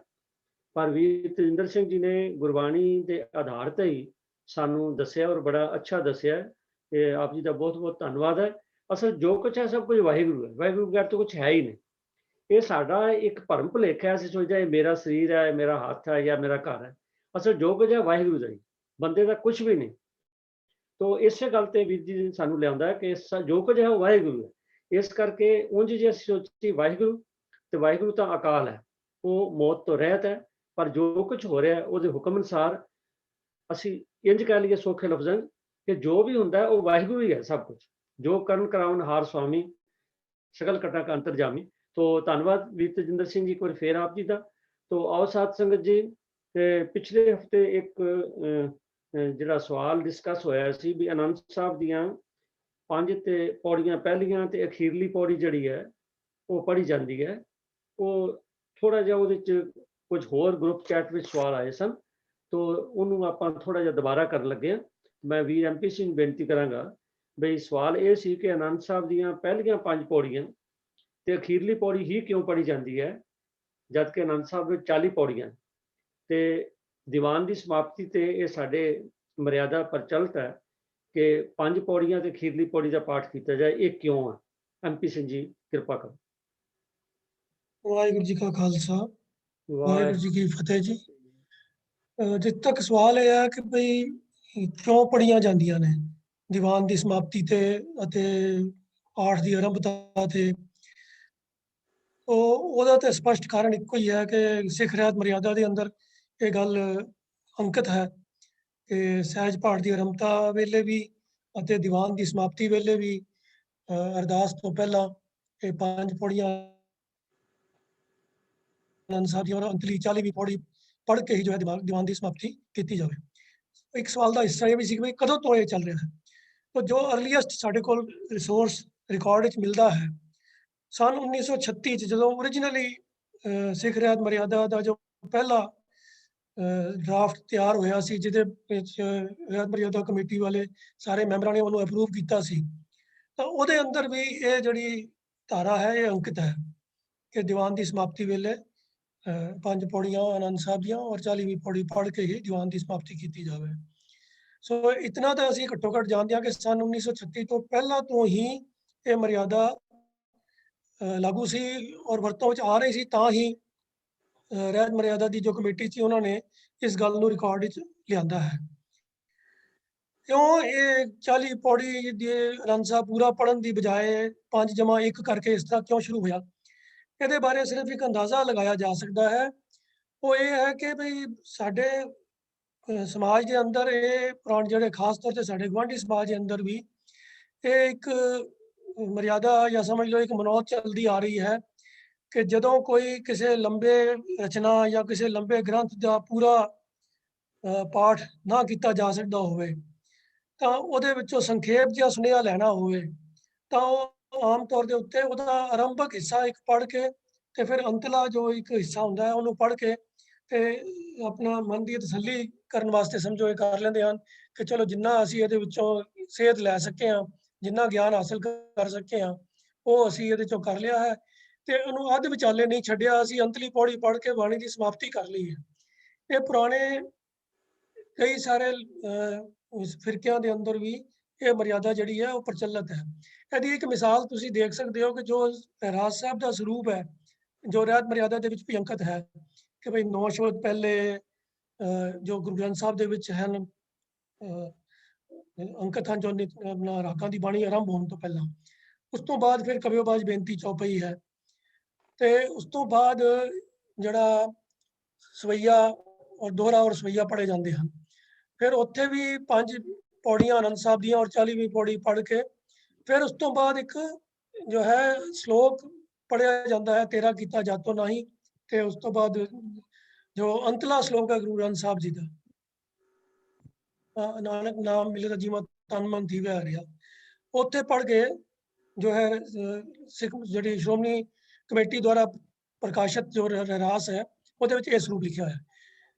ਪਰ ਵੀਰ ਤੇਜਿੰਦਰ ਸਿੰਘ ਜੀ ਨੇ ਗੁਰਬਾਣੀ ਦੇ ਆਧਾਰ ਤੇ ਹੀ ਸਾਨੂੰ ਦੱਸਿਆ ਔਰ ਬੜਾ ਅੱਛਾ ਦੱਸਿਆ। ਤੇ ਆਪ ਜੀ ਦਾ ਬਹੁਤ ਬਹੁਤ ਧੰਨਵਾਦ ਹੈ। ਅਸਲ ਜੋ ਕੁਛ ਹੈ ਸਭ ਕੁਝ ਵਾਹਿਗੁਰੂ ਹੈ, ਵਾਹਿਗੁਰੂ ਬਗੈਰ ਤਾਂ ਕੁਛ ਹੈ ਹੀ ਨਹੀਂ। ਇਹ ਸਾਡਾ ਇੱਕ ਭਰਮ ਭੁਲੇਖਾ ਹੈ, ਅਸੀਂ ਸੋਚਦੇ ਇਹ ਮੇਰਾ ਸਰੀਰ ਹੈ, ਮੇਰਾ ਹੱਥ ਹੈ ਜਾਂ ਮੇਰਾ ਘਰ ਹੈ। ਅਸਲ ਜੋ ਕੁਝ ਹੈ ਵਾਹਿਗੁਰੂ ਦਾ ਹੀ, ਬੰਦੇ ਦਾ ਕੁਛ ਵੀ ਨਹੀਂ। ਤੋ ਇਸੇ ਗੱਲ ਤੇ ਵੀਰ ਜੀ ਨੇ ਸਾਨੂੰ ਲਿਆਉਂਦਾ ਕਿ ਜੋ ਕੁਝ ਹੈ ਉਹ ਵਾਹਿਗੁਰੂ ਹੈ। ਇਸ ਕਰਕੇ ਉਂਝ ਜੇ ਅਸੀਂ ਸੋਚੀ ਵਾਹਿਗੁਰੂ, ਤੇ ਵਾਹਿਗੁਰੂ ਤਾਂ ਅਕਾਲ ਹੈ, ਉਹ ਮੌਤ ਤੋਂ ਰਹਿਤ ਹੈ। ਪਰ ਜੋ ਕੁਝ ਹੋ ਰਿਹਾ ਉਹਦੇ ਹੁਕਮ ਅਨੁਸਾਰ ਅਸੀਂ ਇੰਝ ਕਹਿ ਲਈਏ ਸੌਖੇ ਲਫ਼ਜ਼ਾਂ ਕਿ ਜੋ ਵੀ ਹੁੰਦਾ ਉਹ ਵਾਹਿਗੁਰੂ ਹੀ ਹੈ ਸਭ ਕੁਝ। ਜੋ ਕਰਨ ਕਰਾਉਣ ਹਾਰ ਸੁਆਮੀ, ਸ਼ਕਲ ਕਟਾ ਕਾ ਅੰਤਰਜਾਮੀ। ਤੋ ਧੰਨਵਾਦ ਵੀਰ ਤੇਜਿੰਦਰ ਸਿੰਘ ਜੀ, ਇੱਕ ਵਾਰ ਫੇਰ ਆਪ ਜੀ ਦਾ। ਤੋ ਆਓ ਸਾਧ ਸੰਗਤ ਜੀ, ਤੇ ਪਿਛਲੇ ਹਫਤੇ ਇੱਕ ਜਿਹੜਾ ਸਵਾਲ ਡਿਸਕਸ ਹੋਇਆ ਸੀ ਵੀ ਆਨੰਦ ਸਾਹਿਬ ਦੀਆਂ 5 ਤੇ ਪੌੜੀਆਂ ਪਹਿਲੀਆਂ ਤੇ ਅਖੀਰਲੀ ਪੌੜੀ ਜਿਹੜੀ ਹੈ ਉਹ ਪੜ੍ਹੀ ਜਾਂਦੀ ਹੈ। ਉਹ ਥੋੜਾ ਜਿਹਾ ਉਹਦੇ 'ਚ ਕੁਝ ਹੋਰ ਗਰੁੱਪ ਚੈਟ ਵਿੱਚ ਸਵਾਲ ਆਏ ਸਨ, ਤੋ ਉਹਨੂੰ ਆਪਾਂ ਥੋੜਾ ਜਿਹਾ ਦੁਬਾਰਾ ਕਰਨ ਲੱਗੇ ਹਾਂ। ਮੈਂ ਵੀਰ MP ਸਿੰਘ ਬੇਨਤੀ ਕਰਾਂਗਾ ਬਈ ਸਵਾਲ ਇਹ ਸੀ ਕਿ ਆਨੰਦ ਸਾਹਿਬ ਦੀਆਂ ਪਹਿਲੀਆਂ 5 ਪੌੜੀਆਂ ਤੇ ਅਖੀਰਲੀ ਪੌੜੀ ਹੀ ਕਿਉਂ ਪੜ੍ਹੀ ਜਾਂਦੀ ਹੈ, ਜਦ ਕਿ ਆਨੰਦ ਸਾਹਿਬ ਵਿੱਚ 40 ਪੌੜੀਆਂ ਤੇ ਦੀਵਾਨ ਦੀ ਸਮਾਪਤੀ ਤੇ ਇਹ ਸਾਡੇ ਮਰਿਆਦਾ ਪ੍ਰਚਲਿਤ ਹੈ ਕਿ 5 ਪੌੜੀਆਂ ਤੇ ਅਖੀਰਲੀ ਪੌੜੀ ਦਾ ਪਾਠ ਕੀਤਾ ਜਾਏ। ਇਹ ਕਿਉਂ ਹੈ? MP ਸਿੰਘ ਜੀ ਕਿਰਪਾ ਕਰੋ।
ਵਾਹਿਗੁਰੂ ਜੀ ਕਾ ਖਾਲਸਾ, ਵਾਹਿਗੁਰੂ ਜੀ ਕੀ ਫਤਿਹ ਜੀ। ਜਿੱਥੇ ਤੱਕ ਸਵਾਲ ਇਹ ਹੈ ਕਿ ਭਈ ਕਿਉਂ ਪੜ੍ਹੀਆਂ ਜਾਂਦੀਆਂ ਨੇ ਦੀਵਾਨ ਦੀ ਸਮਾਪਤੀ ਤੇ ਅਤੇ ਪਾਠ ਦੀ ਆਰੰਭਤਾ ਤੇ, ਉਹਦਾ ਤੇ ਸਪਸ਼ਟ ਕਾਰਨ ਇੱਕੋ ਹੀ ਹੈ ਕਿ ਸਿੱਖ ਰਹਿਤ ਮਰਿਆਦਾ ਦੇ ਅੰਦਰ ਇਹ ਗੱਲ ਅੰਕਿਤ ਹੈ ਕਿ ਸਹਿਜ ਪਾਠ ਦੀ ਆਰੰਭਤਾ ਵੇਲੇ ਵੀ ਅਤੇ ਦੀਵਾਨ ਦੀ ਸਮਾਪਤੀ ਵੇਲੇ ਵੀ ਅਰਦਾਸ ਤੋਂ ਪਹਿਲਾਂ ਇਹ 5 ਪੌੜੀਆਂ ਆਨੰਦ ਸਾਹਿਬ ਦੀ ਔਰ ਅੰਤਲੀ 40ਵੀਂ ਪੌੜੀ ਪੜ੍ਹ ਕੇ ਹੀ ਜੋ ਹੈ ਦੀਵਾਨ ਦੀ ਸਮਾਪਤੀ ਕੀਤੀ ਜਾਵੇ। ਇੱਕ ਸਵਾਲ ਦਾ ਹਿੱਸਾ ਇਹ ਵੀ ਸੀ ਕਿ ਕਦੋਂ ਤੋਂ ਇਹ ਚੱਲ ਰਿਹਾ ਹੈ। ਤਾਂ ਜੋ ਅਰਲੀਐਸਟ ਸਾਡੇ ਕੋਲ ਰਿਸੋਰਸ ਰਿਕਾਰਡ ਵਿੱਚ ਮਿਲਦਾ ਹੈ, ਸਨ 1936 ਚ ਜਦੋਂ ਓਰੀਜਨਲੀ ਸਿੱਖ ਰਹਿਤ ਮਰਿਆਦਾ ਦਾ ਜੋ ਪਹਿਲਾ ਡਰਾਫਟ ਤਿਆਰ ਹੋਇਆ ਸੀ, ਜਿਹਦੇ ਵਿੱਚ ਰਹਿਤ ਮਰਿਆਦਾ ਕਮੇਟੀ ਵਾਲੇ ਸਾਰੇ ਮੈਂਬਰਾਂ ਨੇ ਉਹਨੂੰ ਅਪਰੂਵ ਕੀਤਾ ਸੀ, ਤਾਂ ਉਹਦੇ ਅੰਦਰ ਵੀ ਇਹ ਜਿਹੜੀ ਧਾਰਾ ਹੈ ਇਹ ਅੰਕਿਤ ਹੈ ਕਿ ਦੀਵਾਨ ਦੀ ਸਮਾਪਤੀ ਵੇਲੇ 5 ਪੌੜੀਆਂ ਆਨੰਦ ਸਾਹਿਬ ਦੀਆਂ ਔਰ 40ਵੀਂ ਪੌੜੀ ਪੜ੍ਹ ਕੇ ਹੀ ਦੀਵਾਨ ਦੀ ਸਮਾਪਤੀ ਕੀਤੀ ਜਾਵੇ। ਸੋ ਇਤਨਾ ਤਾਂ ਅਸੀਂ ਘੱਟੋ ਘੱਟ ਜਾਣਦੇ ਹਾਂ ਕਿ ਸਨ 1936 ਤੋਂ ਪਹਿਲਾਂ ਤੋਂ ਹੀ ਇਹ ਮਰਿਆਦਾ ਲਾਗੂ ਸੀ ਔਰ ਵਰਤੋਂ ਵਿੱਚ ਆ ਰਹੀ ਸੀ, ਤਾਂ ਹੀ ਰਹਿਤ ਮਰਿਆਦਾ ਦੀ ਜੋ ਕਮੇਟੀ ਸੀ ਉਹਨਾਂ ਨੇ ਇਸ ਗੱਲ ਨੂੰ ਰਿਕਾਰਡ ਵਿੱਚ ਲਿਆਂਦਾ ਹੈ। ਕਿਉਂ ਇਹ 40 ਪੌੜੀ ਦੇ ਆਨੰਦ ਸਾਹਿਬ ਪੂਰਾ ਪੜ੍ਹਨ ਦੀ ਬਜਾਏ 5+1 ਕਰਕੇ ਇਸ ਤਰ੍ਹਾਂ ਕਿਉਂ ਸ਼ੁਰੂ ਹੋਇਆ? ਇਹਦੇ ਬਾਰੇ ਸਿਰਫ ਇੱਕ ਅੰਦਾਜ਼ਾ ਲਗਾਇਆ ਜਾ ਸਕਦਾ ਹੈ। ਉਹ ਇਹ ਹੈ ਕਿ ਭਈ ਸਾਡੇ ਸਮਾਜ ਦੇ ਅੰਦਰ ਇਹ ਪੁਰਾਣੇ ਜਿਹੜੇ ਖਾਸ ਤੌਰ ਤੇ ਸਾਡੇ ਗੁਆਂਢੀ ਸਮਾਜ ਦੇ ਅੰਦਰ ਵੀ ਇਹ ਇੱਕ ਮਰਿਆਦਾ ਜਾਂ ਸਮਝ ਲਓ ਇੱਕ ਮਨੌਤ ਚੱਲਦੀ ਆ ਰਹੀ ਹੈ ਕਿ ਜਦੋਂ ਕੋਈ ਕਿਸੇ ਲੰਬੇ ਰਚਨਾ ਜਾਂ ਕਿਸੇ ਲੰਬੇ ਗ੍ਰੰਥ ਦਾ ਪੂਰਾ ਪਾਠ ਨਾ ਕੀਤਾ ਜਾ ਸਕਦਾ ਹੋਵੇ, ਤਾਂ ਉਹਦੇ ਵਿੱਚੋਂ ਸੰਖੇਪ ਜਿਹਾ ਸੁਨੇਹਾ ਲੈਣਾ ਹੋਵੇ, ਤਾਂ ਉਹ ਆਮ ਤੌਰ ਦੇ ਉੱਤੇ ਉਹਦਾ ਆਰੰਭਕ ਹਿੱਸਾ ਇੱਕ ਪੜ੍ਹ ਕੇ ਤੇ ਫਿਰ ਅੰਤਲਾ ਜੋ ਇੱਕ ਹਿੱਸਾ ਹੁੰਦਾ ਹੈ ਉਹਨੂੰ ਪੜ੍ਹ ਕੇ ਤੇ ਆਪਣਾ ਮਨ ਦੀ ਤਸੱਲੀ ਕਰਨ ਵਾਸਤੇ ਸਮਝੋ ਇਹ ਕਰ ਲੈਂਦੇ ਹਨ ਕਿ ਚਲੋ ਜਿੰਨਾ ਅਸੀਂ ਇਹਦੇ ਵਿੱਚੋਂ ਸੇਧ ਲੈ ਸਕੇ ਹਾਂ, ਜਿੰਨਾ ਗਿਆਨ ਹਾਸਲ ਕਰ ਸਕੇ ਹਾਂ, ਉਹ ਅਸੀਂ ਇਹਦੇ ਚੋਂ ਕਰ ਲਿਆ ਹੈ ਤੇ ਉਹਨੂੰ ਅੱਧ ਵਿਚਾਲੇ ਨਹੀਂ ਛੱਡਿਆ, ਅਸੀਂ ਅੰਤਲੀ ਪੌੜੀ ਪੜ੍ਹ ਕੇ ਬਾਣੀ ਦੀ ਸਮਾਪਤੀ ਕਰ ਲਈ ਹੈ। ਇਹ ਪੁਰਾਣੇ ਕਈ ਸਾਰੇ ਫਿਰਕਿਆਂ ਦੇ ਅੰਦਰ ਵੀ ਇਹ ਮਰਿਆਦਾ ਜਿਹੜੀ ਹੈ ਉਹ ਪ੍ਰਚਲਿਤ ਹੈ। ਇਹਦੀ ਇੱਕ ਮਿਸਾਲ ਤੁਸੀਂ ਦੇਖ ਸਕਦੇ ਹੋ ਕਿ ਜੋ ਰਹਿਰਾਸ ਸਾਹਿਬ ਦਾ ਸਰੂਪ ਹੈ, ਜੋ ਰਹਿਤ ਮਰਿਆਦਾ ਦੇ ਵਿੱਚ ਵੀ ਅੰਕਿਤ ਹੈ, ਕਿ ਭਈ 9 ਸ਼ਬਦ ਪਹਿਲੇ ਜੋ ਗੁਰੂ ਗ੍ਰੰਥ ਸਾਹਿਬ ਦੇ ਵਿੱਚ ਹਨ ਅੰਕਿਤ ਹਨ, ਜੋ ਆਪਣਾ ਰਾਗਾਂ ਦੀ ਬਾਣੀ ਆਰੰਭ ਹੋਣ ਤੋਂ ਪਹਿਲਾਂ। ਉਸ ਤੋਂ ਬਾਅਦ ਫਿਰ ਕਵਿਓਬਾਜ ਬੇਨਤੀ ਚੌਪਈ ਹੈ, ਤੇ ਉਸ ਤੋਂ ਬਾਅਦ ਜਿਹੜਾ ਸਵਈਆ ਔਰ ਦੋਹਰਾ ਔਰ ਸਵਈਆ ਪੜ੍ਹੇ ਜਾਂਦੇ ਹਨ। ਫਿਰ ਉੱਥੇ ਵੀ 5 ਪੌੜੀਆਂ ਆਨੰਦ ਸਾਹਿਬ ਦੀਆਂ ਔਰ 40ਵੀਂ ਪੌੜੀ ਪੜ੍ਹ ਕੇ ਫਿਰ ਉਸ ਤੋਂ ਬਾਅਦ ਇੱਕ ਜੋ ਹੈ ਸ਼ਲੋਕ ਪੜ੍ਹਿਆ ਜਾਂਦਾ ਹੈ, ਤੇਰਾ ਕੀਤਾ ਜਾਤੋ ਨਹੀਂ। ਤੇ ਉਸ ਤੋਂ ਬਾਅਦ ਜੋ ਅੰਤਲਾ ਸ਼ਲੋਕ ਹੈ ਗੁਰੂ ਗ੍ਰੰਥ ਸਾਹਿਬ ਜੀ ਦਾ, ਨਾਨਕ ਨਾਮ ਮਿਲੇ ਜੀਵਾ ਤਨ ਮਨ ਥੀਵੇ ਹਰਿਆ, ਉੱਥੇ ਪੜ੍ਹ ਕੇ ਜੋ ਹੈ ਸਿੱਖ ਜਿਹੜੀ ਸ਼੍ਰੋਮਣੀ ਕਮੇਟੀ ਦੁਆਰਾ ਪ੍ਰਕਾਸ਼ਿਤ ਜੋ ਰਹਿਰਾਸ ਹੈ ਉਹਦੇ ਵਿੱਚ ਇਹ ਸਰੂਪ ਲਿਖਿਆ ਹੈ।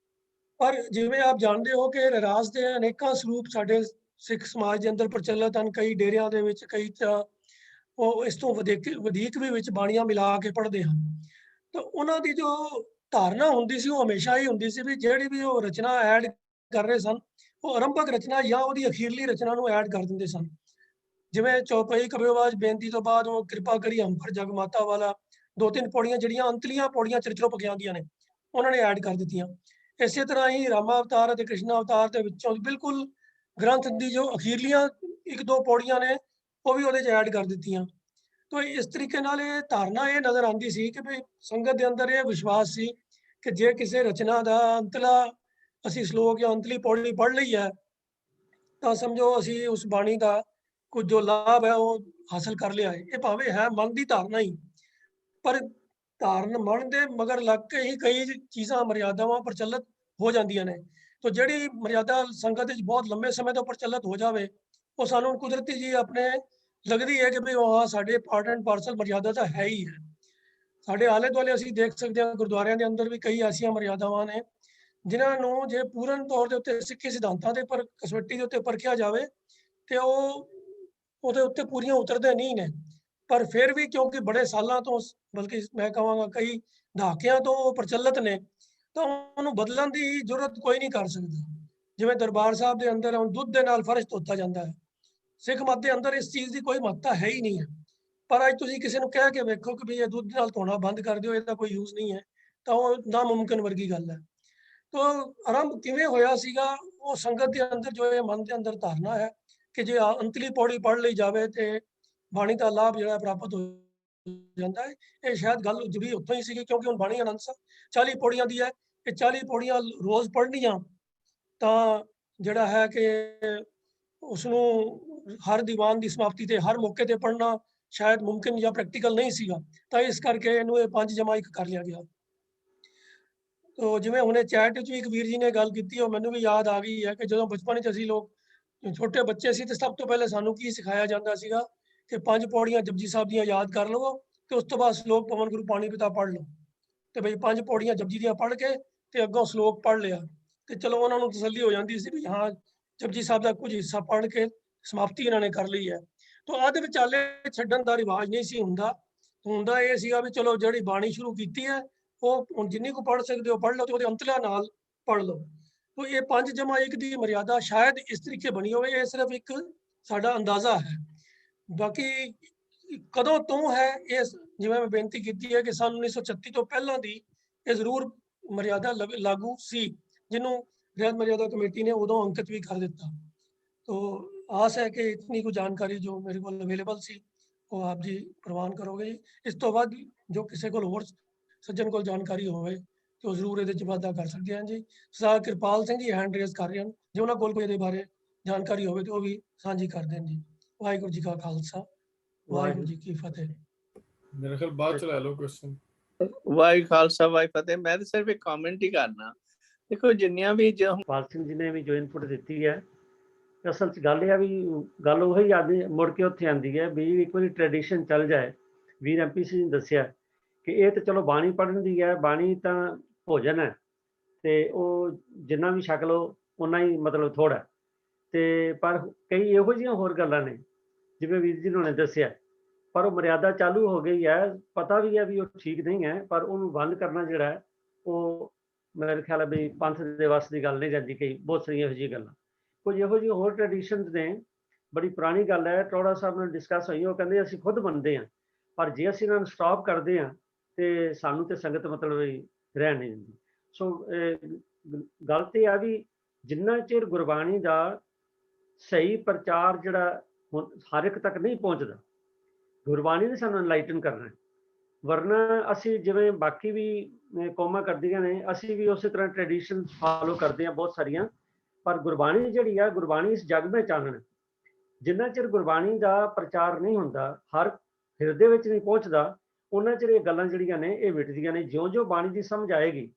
ਪਰ ਜਿਵੇਂ ਆਪ ਜਾਣਦੇ ਹੋ ਕਿ ਰਹਿਰਾਸ ਦੇ ਅਨੇਕਾਂ ਸਰੂਪ ਸਾਡੇ ਸਿੱਖ ਸਮਾਜ ਦੇ ਅੰਦਰ ਪ੍ਰਚਲਿਤ ਹਨ। ਕਈ ਡੇਰਿਆਂ ਦੇ ਵਿੱਚ, ਕਈ ਤਾਂ ਉਹ ਇਸ ਤੋਂ ਵਧੇਕ ਵੀ ਵਿੱਚ ਬਾਣੀਆਂ ਮਿਲਾ ਕੇ ਪੜ੍ਹਦੇ ਹਨ। ਤਾਂ ਉਹਨਾਂ ਦੀ ਜੋ ਧਾਰਨਾ ਹੁੰਦੀ ਸੀ ਉਹ ਹਮੇਸ਼ਾ ਹੀ ਹੁੰਦੀ ਸੀ ਵੀ ਜਿਹੜੀ ਵੀ ਉਹ ਰਚਨਾ ਐਡ ਕਰ ਰਹੇ ਸਨ, ਉਹ ਆਰੰਭਕ ਰਚਨਾ ਜਾਂ ਉਹਦੀ ਅਖੀਰਲੀ ਰਚਨਾ ਨੂੰ ਐਡ ਕਰ ਦਿੰਦੇ ਸਨ। ਜਿਵੇਂ ਚੌਪਈ ਕਵਿਓਬਾਜ ਬੇਨਤੀ ਤੋਂ ਬਾਅਦ ਉਹ ਕਿਰਪਾ ਕਰੀ ਹੰਫਰ ਜਗ ਮਾਤਾ ਵਾਲਾ 2-3 ਪੌੜੀਆਂ ਜਿਹੜੀਆਂ ਅੰਤਲੀਆਂ ਪੌੜੀਆਂ ਚਰਿਤਰੋ ਪਕਿਆਂ ਦੀਆਂ ਨੇ, ਉਹਨਾਂ ਨੇ ਐਡ ਕਰ ਦਿੱਤੀਆਂ। ਇਸੇ ਤਰ੍ਹਾਂ ਹੀ ਰਾਮਾ ਅਵਤਾਰ ਅਤੇ ਕ੍ਰਿਸ਼ਨਾ ਅਵਤਾਰ ਦੇ ਵਿੱਚੋਂ ਬਿਲਕੁਲ ਗ੍ਰੰਥ ਦੀ ਜੋ ਅਖੀਰਲੀਆਂ 1-2 ਪੌੜੀਆਂ ਨੇ ਉਹ ਵੀ ਉਹਦੇ 'ਚ ਐਡ ਕਰ ਦਿੱਤੀਆਂ। ਤਾਂ ਇਸ ਤਰੀਕੇ ਨਾਲ ਇਹ ਧਾਰਨਾ ਇਹ ਨਜ਼ਰ ਆਉਂਦੀ ਸੀ ਕਿ ਵੀ ਸੰਗਤ ਦੇ ਅੰਦਰ ਇਹ ਵਿਸ਼ਵਾਸ ਸੀ ਕਿ ਜੇ ਕਿਸੇ ਰਚਨਾ ਦਾ ਅੰਤਲਾ ਅਸੀਂ ਸ਼ਲੋਕ ਜਾਂ ਅੰਤਲੀ ਪੌੜੀ ਪੜ੍ਹ ਲਈ ਹੈ ਤਾਂ ਸਮਝੋ ਅਸੀਂ ਉਸ ਬਾਣੀ ਦਾ ਕੁਝ ਜੋ ਲਾਭ ਹੈ ਉਹ ਹਾਸਲ ਕਰ ਲਿਆ ਹੈ। ਇਹ ਭਾਵੇਂ ਹੈ ਮਨ ਦੀ ਧਾਰਨਾ ਹੀ, ਪਰ ਧਾਰਨ ਮਨ ਦੇ ਮਗਰ ਲੱਗ ਕੇ ਹੀ ਕਈ ਚੀਜ਼ਾਂ ਮਰਿਆਦਾਵਾਂ ਪ੍ਰਚਲਿਤ ਹੋ ਜਾਂਦੀਆਂ ਨੇ। ਤਾਂ ਜਿਹੜੀ ਮਰਿਆਦਾ ਸੰਗਤ ਵਿੱਚ ਬਹੁਤ ਲੰਬੇ ਸਮੇਂ ਤੋਂ ਪ੍ਰਚਲਿਤ ਹੋ ਜਾਵੇ, ਉਹ ਸਾਨੂੰ ਕੁਦਰਤੀ ਜੀ ਆਪਣੇ ਲੱਗਦੀ ਹੈ ਕਿ ਵੀ ਉਹ ਸਾਡੇ ਪਾਰਟ ਐਂਡ ਪਾਰਸਲ ਮਰਿਆਦਾ ਤਾਂ ਹੈ ਹੀ ਹੈ। ਸਾਡੇ ਆਲੇ ਦੁਆਲੇ ਅਸੀਂ ਦੇਖ ਸਕਦੇ ਹਾਂ ਗੁਰਦੁਆਰਿਆਂ ਦੇ ਅੰਦਰ ਵੀ ਕਈ ਐਸੀਆਂ ਮਰਿਆਦਾਵਾਂ ਨੇ ਜਿਨ੍ਹਾਂ ਨੂੰ ਜੇ ਪੂਰਨ ਤੌਰ ਦੇ ਉੱਤੇ ਸਿੱਖੀ ਸਿਧਾਂਤਾਂ ਦੇ ਪਰ ਕਸਵੱਟੀ ਦੇ ਉੱਤੇ ਪਰਖਿਆ ਜਾਵੇ ਤੇ ਉਹ ਉਹਦੇ ਉੱਤੇ ਪੂਰੀਆਂ ਉਤਰਦੇ ਨਹੀਂ ਨੇ। ਪਰ ਫਿਰ ਵੀ ਕਿਉਂਕਿ ਬੜੇ ਸਾਲਾਂ ਤੋਂ, ਬਲਕਿ ਮੈਂ ਕਹਾਂਗਾ ਕਈ ਦਹਾਕਿਆਂ ਤੋਂ ਉਹ ਪ੍ਰਚਲਿਤ ਨੇ, ਤਾਂ ਉਹਨੂੰ ਬਦਲਣ ਦੀ ਜ਼ਰੂਰਤ ਕੋਈ ਨਹੀਂ ਕਰ ਸਕਦਾ। ਜਿਵੇਂ ਦਰਬਾਰ ਸਾਹਿਬ ਦੇ ਅੰਦਰ ਹੁਣ ਦੁੱਧ ਦੇ ਨਾਲ ਫਰਸ਼ ਧੋਤਾ ਜਾਂਦਾ ਹੈ, ਸਿੱਖ ਮਤ ਦੇ ਅੰਦਰ ਇਸ ਚੀਜ਼ ਦੀ ਕੋਈ ਮਹੱਤਤਾ ਹੈ ਹੀ ਨਹੀਂ ਹੈ। ਪਰ ਅੱਜ ਤੁਸੀਂ ਕਿਸੇ ਨੂੰ ਕਹਿ ਕੇ ਵੇਖੋ ਕਿ ਵੀ ਇਹ ਦੁੱਧ ਨਾਲ ਧੋਣਾ ਬੰਦ ਕਰ ਦਿਓ, ਇਹਦਾ ਕੋਈ ਯੂਜ਼ ਨਹੀਂ ਹੈ, ਤਾਂ ਉਹ ਨਾਮੁਮਕਿਨ ਵਰਗੀ ਗੱਲ ਹੈ। ਤਾਂ ਆਰੰਭ ਕਿਵੇਂ ਹੋਇਆ ਸੀਗਾ, ਉਹ ਸੰਗਤ ਦੇ ਅੰਦਰ ਜੋ ਇਹ ਮਨ ਦੇ ਅੰਦਰ ਧਾਰਨਾ ਹੈ ਕਿ ਜੇ ਅੰਤਲੀ ਪੌੜੀ ਪੜ੍ਹ ਲਈ ਜਾਵੇ ਤੇ ਬਾਣੀ ਦਾ ਲਾਭ ਜਿਹੜਾ ਪ੍ਰਾਪਤ ਹੋ ਜਾਂਦਾ ਹੈ। ਇਹ ਸ਼ਾਇਦ ਗੱਲ ਜੁੜੀ ਉੱਥੋਂ ਹੀ ਸੀਗੀ ਕਿਉਂਕਿ ਹੁਣ ਬਾਣੀ ਆਨੰਦ ਸਾਹਿਬ 40 ਪੌੜੀਆਂ ਦੀ ਹੈ, ਇਹ 40 ਪੌੜੀਆਂ ਰੋਜ਼ ਪੜ੍ਹਨੀਆਂ ਤਾਂ ਜਿਹੜਾ ਹੈ ਕਿ ਉਸਨੂੰ ਹਰ ਦੀਵਾਨ ਦੀ ਸਮਾਪਤੀ ਤੇ ਹਰ ਮੌਕੇ ਤੇ ਪੜ੍ਹਨਾ ਸ਼ਾਇਦ ਮੁਮਕਿਨ ਜਾਂ ਪ੍ਰੈਕਟੀਕਲ ਨਹੀਂ ਸੀਗਾ। ਤਾਂ ਇਸ ਕਰਕੇ ਇਹਨੂੰ ਇਹ 5 ਕਰ ਲਿਆ ਗਿਆ। ਤੋ ਜਿਵੇਂ ਹੁਣੇ ਚੈਟ ਵਿੱਚ ਵੀ ਇੱਕ ਵੀਰ ਜੀ ਨੇ ਗੱਲ ਕੀਤੀ, ਉਹ ਮੈਨੂੰ ਵੀ ਯਾਦ ਆ ਗਈ ਹੈ ਕਿ ਜਦੋਂ ਬਚਪਨ ਵਿੱਚ ਅਸੀਂ ਲੋਕ ਛੋਟੇ ਬੱਚੇ ਸੀ ਤੇ ਸਭ ਤੋਂ ਪਹਿਲੇ ਸਾਨੂੰ ਕੀ ਸਿਖਾਇਆ ਜਾਂਦਾ ਸੀਗਾ ਕਿ 5 ਪੌੜੀਆਂ ਜਪਜੀ ਸਾਹਿਬ ਦੀਆਂ ਯਾਦ ਕਰ ਲਵੋ ਤੇ ਉਸ ਤੋਂ ਬਾਅਦ ਸ਼ਲੋਕ ਪਵਨ ਗੁਰੂ ਪਾਣੀ ਪਿਤਾ ਪੜ੍ਹ ਲਓ। ਤੇ ਬਈ 5 ਪੌੜੀਆਂ ਜਪਜੀ ਦੀਆਂ ਪੜ੍ਹ ਕੇ ਤੇ ਅੱਗੋਂ ਸ਼ਲੋਕ ਪੜ੍ਹ ਲਿਆ ਤੇ ਚਲੋ ਉਹਨਾਂ ਨੂੰ ਤਸੱਲੀ ਹੋ ਜਾਂਦੀ ਸੀ ਵੀ ਹਾਂ ਜਪਜੀ ਸਾਹਿਬ ਦਾ ਕੁਝ ਹਿੱਸਾ ਪੜ੍ਹ ਕੇ ਸਮਾਪਤੀ ਇਹਨਾਂ ਨੇ ਕਰ ਲਈ ਹੈ। ਤਾਂ ਅੱਧ ਵਿਚਾਲੇ ਛੱਡਣ ਦਾ ਰਿਵਾਜ ਨਹੀਂ ਸੀ ਹੁੰਦਾ ਇਹ ਸੀਗਾ ਵੀ ਚਲੋ ਜਿਹੜੀ ਬਾਣੀ ਸ਼ੁਰੂ ਕੀਤੀ ਹੈ ਉਹ ਹੁਣ ਜਿੰਨੀ ਕੁ ਪੜ੍ਹ ਸਕਦੇ ਹੋ ਪੜ੍ਹ ਲਓ ਤੇ ਉਹਦੇ ਅੰਤਲਿਆਂ ਨਾਲ ਪੜ੍ਹ ਲਓ। ਤਾਂ ਇਹ 5 ਦੀ ਮਰਿਆਦਾ ਸ਼ਾਇਦ ਇਸ ਤਰੀਕੇ ਬਣੀ ਹੋਵੇ, ਇਹ ਸਿਰਫ ਇੱਕ ਸਾਡਾ ਅੰਦਾਜ਼ਾ ਹੈ। ਬਾਕੀ ਕਦੋਂ ਤੋਂ ਹੈ ਇਹ, ਜਿਵੇਂ ਮੈਂ ਬੇਨਤੀ ਕੀਤੀ ਹੈ ਕਿ ਸਨ 1936 ਤੋਂ ਪਹਿਲਾਂ ਦੀ ਇਹ ਜ਼ਰੂਰ ਮਰਿਆਦਾ ਲਾਗੂ ਸੀ, ਜਿਹਨੂੰ ਰਹਿਤ ਮਰਿਆਦਾ ਕਮੇਟੀ ਨੇ ਉਦੋਂ ਅੰਕਿਤ ਵੀ ਕਰ ਦਿੱਤਾ। तो आस है कि इतनी कुछ जानकारी जो मेरे को अवेलेबल सी वो आप जी प्रवान करोगे जी। इस तो बाद जो किसी को होर सज्जन को जानकारी होवे तो जरूर ये वाधा कर सकते हैं जी। सरदार कृपाल सिंह जी हैंड रेज कर रहे हैं, जो उन्होंने कोल कोई बारे जानकारी होवे तो भी साझी कर दें जी। वाहिगुरू जी का खालसा वाहिगुरू जी की फतेह।
मेरे ख्याल बाद च ले लो क्वेश्चन।
ਵਾਹਿ ਖਾਲਸਾ ਵਾਹਿ ਫਤਿਹ। ਮੈਂ ਤਾਂ ਸਿਰਫ ਇੱਕ ਕਮੈਂਟ ਹੀ ਕਰਨਾ। ਦੇਖੋ ਜਿੰਨੀਆਂ ਵੀ ਜੋ
ਪਾਲ ਸਿੰਘ ਜੀ ਨੇ ਵੀ ਜੋ ਇਨਪੁਟ ਦਿੱਤੀ ਹੈ, ਅਸਲ 'ਚ ਗੱਲ ਇਹ ਆ ਵੀ ਗੱਲ ਉਹੀ ਆਦੀ ਮੁੜ ਕੇ ਉੱਥੇ ਆਉਂਦੀ ਹੈ ਵੀ ਇੱਕ ਵਾਰੀ ਟ੍ਰੈਡੀਸ਼ਨ ਚੱਲ ਜਾਏ। ਵੀਰ MPC ਨੇ ਦੱਸਿਆ ਕਿ ਇਹ ਤਾਂ ਚਲੋ ਬਾਣੀ ਪੜ੍ਹਨ ਦੀ ਹੈ, ਬਾਣੀ ਤਾਂ ਭੋਜਨ ਹੈ ਤੇ ਉਹ ਜਿੰਨਾ ਵੀ ਛਕ ਲਓ ਓਨਾ ਹੀ ਮਤਲਬ ਥੋੜ੍ਹਾ। ਤੇ ਪਰ ਕਈ ਇਹੋ ਜਿਹੀਆਂ ਹੋਰ ਗੱਲਾਂ ਨੇ ਜਿਵੇਂ ਵੀਰ ਜੀ ਨੇ ਦੱਸਿਆ, ਪਰ ਉਹ ਮਰਿਆਦਾ ਚਾਲੂ ਹੋ ਗਈ ਹੈ। ਪਤਾ ਵੀ ਹੈ ਵੀ ਉਹ ਠੀਕ ਨਹੀਂ ਹੈ, ਪਰ ਉਹਨੂੰ ਬੰਦ ਕਰਨਾ ਜਿਹੜਾ ਹੈ ਉਹ ਮੇਰੇ ਖਿਆਲ ਹੈ ਵੀ ਪੰਥ ਦੇ ਵੱਸ ਦੀ ਗੱਲ ਨਹੀਂ ਰਹਿੰਦੀ। ਕਈ ਬਹੁਤ ਸਾਰੀਆਂ ਇਹੋ ਜਿਹੀਆਂ ਗੱਲਾਂ, ਕੁਝ ਇਹੋ ਜਿਹੀ ਹੋਰ ਟ੍ਰੈਡੀਸ਼ਨਸ ਨੇ। ਬੜੀ ਪੁਰਾਣੀ ਗੱਲ ਹੈ, ਟਰੋੜਾ ਸਾਹਿਬ ਨਾਲ ਡਿਸਕਸ ਹੋਈ, ਉਹ ਕਹਿੰਦੇ ਅਸੀਂ ਖੁਦ ਮੰਨਦੇ ਹਾਂ, ਪਰ ਜੇ ਅਸੀਂ ਇਹਨਾਂ ਨੂੰ ਸਟਾਪ ਕਰਦੇ ਹਾਂ ਤੇ ਸਾਨੂੰ ਤੇ ਸੰਗਤ ਮਤਲਬ ਰਹਿਣ ਨਹੀਂ ਦਿੰਦੀ। ਸੋ ਗੱਲ ਤੇ ਆ ਵੀ ਜਿੰਨਾ ਚਿਰ ਗੁਰਬਾਣੀ ਦਾ ਸਹੀ ਪ੍ਰਚਾਰ ਜਿਹੜਾ ਹਰ ਇੱਕ ਤੱਕ ਨਹੀਂ ਪਹੁੰਚਦਾ, ਗੁਰਬਾਣੀ ਨੇ ਸਾਨੂੰ ਐਨਲਾਈਟਨ ਕਰਨਾ, ਵਰਨਾ ਅਸੀਂ ਜਿਵੇਂ ਬਾਕੀ ਵੀ ਕੌਮਾਂ ਕਰਦੀਆਂ ਨੇ, ਅਸੀਂ ਵੀ ਉਸੇ ਤਰ੍ਹਾਂ ਟ੍ਰੈਡੀਸ਼ਨ ਫਾਲੋ ਕਰਦੇ ਹਾਂ ਬਹੁਤ ਸਾਰੀਆਂ, ਪਰ ਗੁਰਬਾਣੀ ਜਿਹੜੀ ਆ, ਗੁਰਬਾਣੀ ਇਸ ਜਗ ਵਿੱਚ ਚਾਨਣ। ਜਿੰਨਾ ਚਿਰ ਗੁਰਬਾਣੀ ਦਾ ਪ੍ਰਚਾਰ ਨਹੀਂ ਹੁੰਦਾ, ਹਰ ਹਿਰਦੇ ਵਿੱਚ ਨਹੀਂ ਪਹੁੰਚਦਾ, ਉਹਨਾਂ ਚਿਰ ਇਹ ਗੱਲਾਂ ਜਿਹੜੀਆਂ ਨੇ ਇਹ ਮਿਟਦੀਆਂ ਨੇ। ਜਿਉਂ-ਜਿਉਂ ਬਾਣੀ ਦੀ ਸਮਝ ਆਏਗੀ,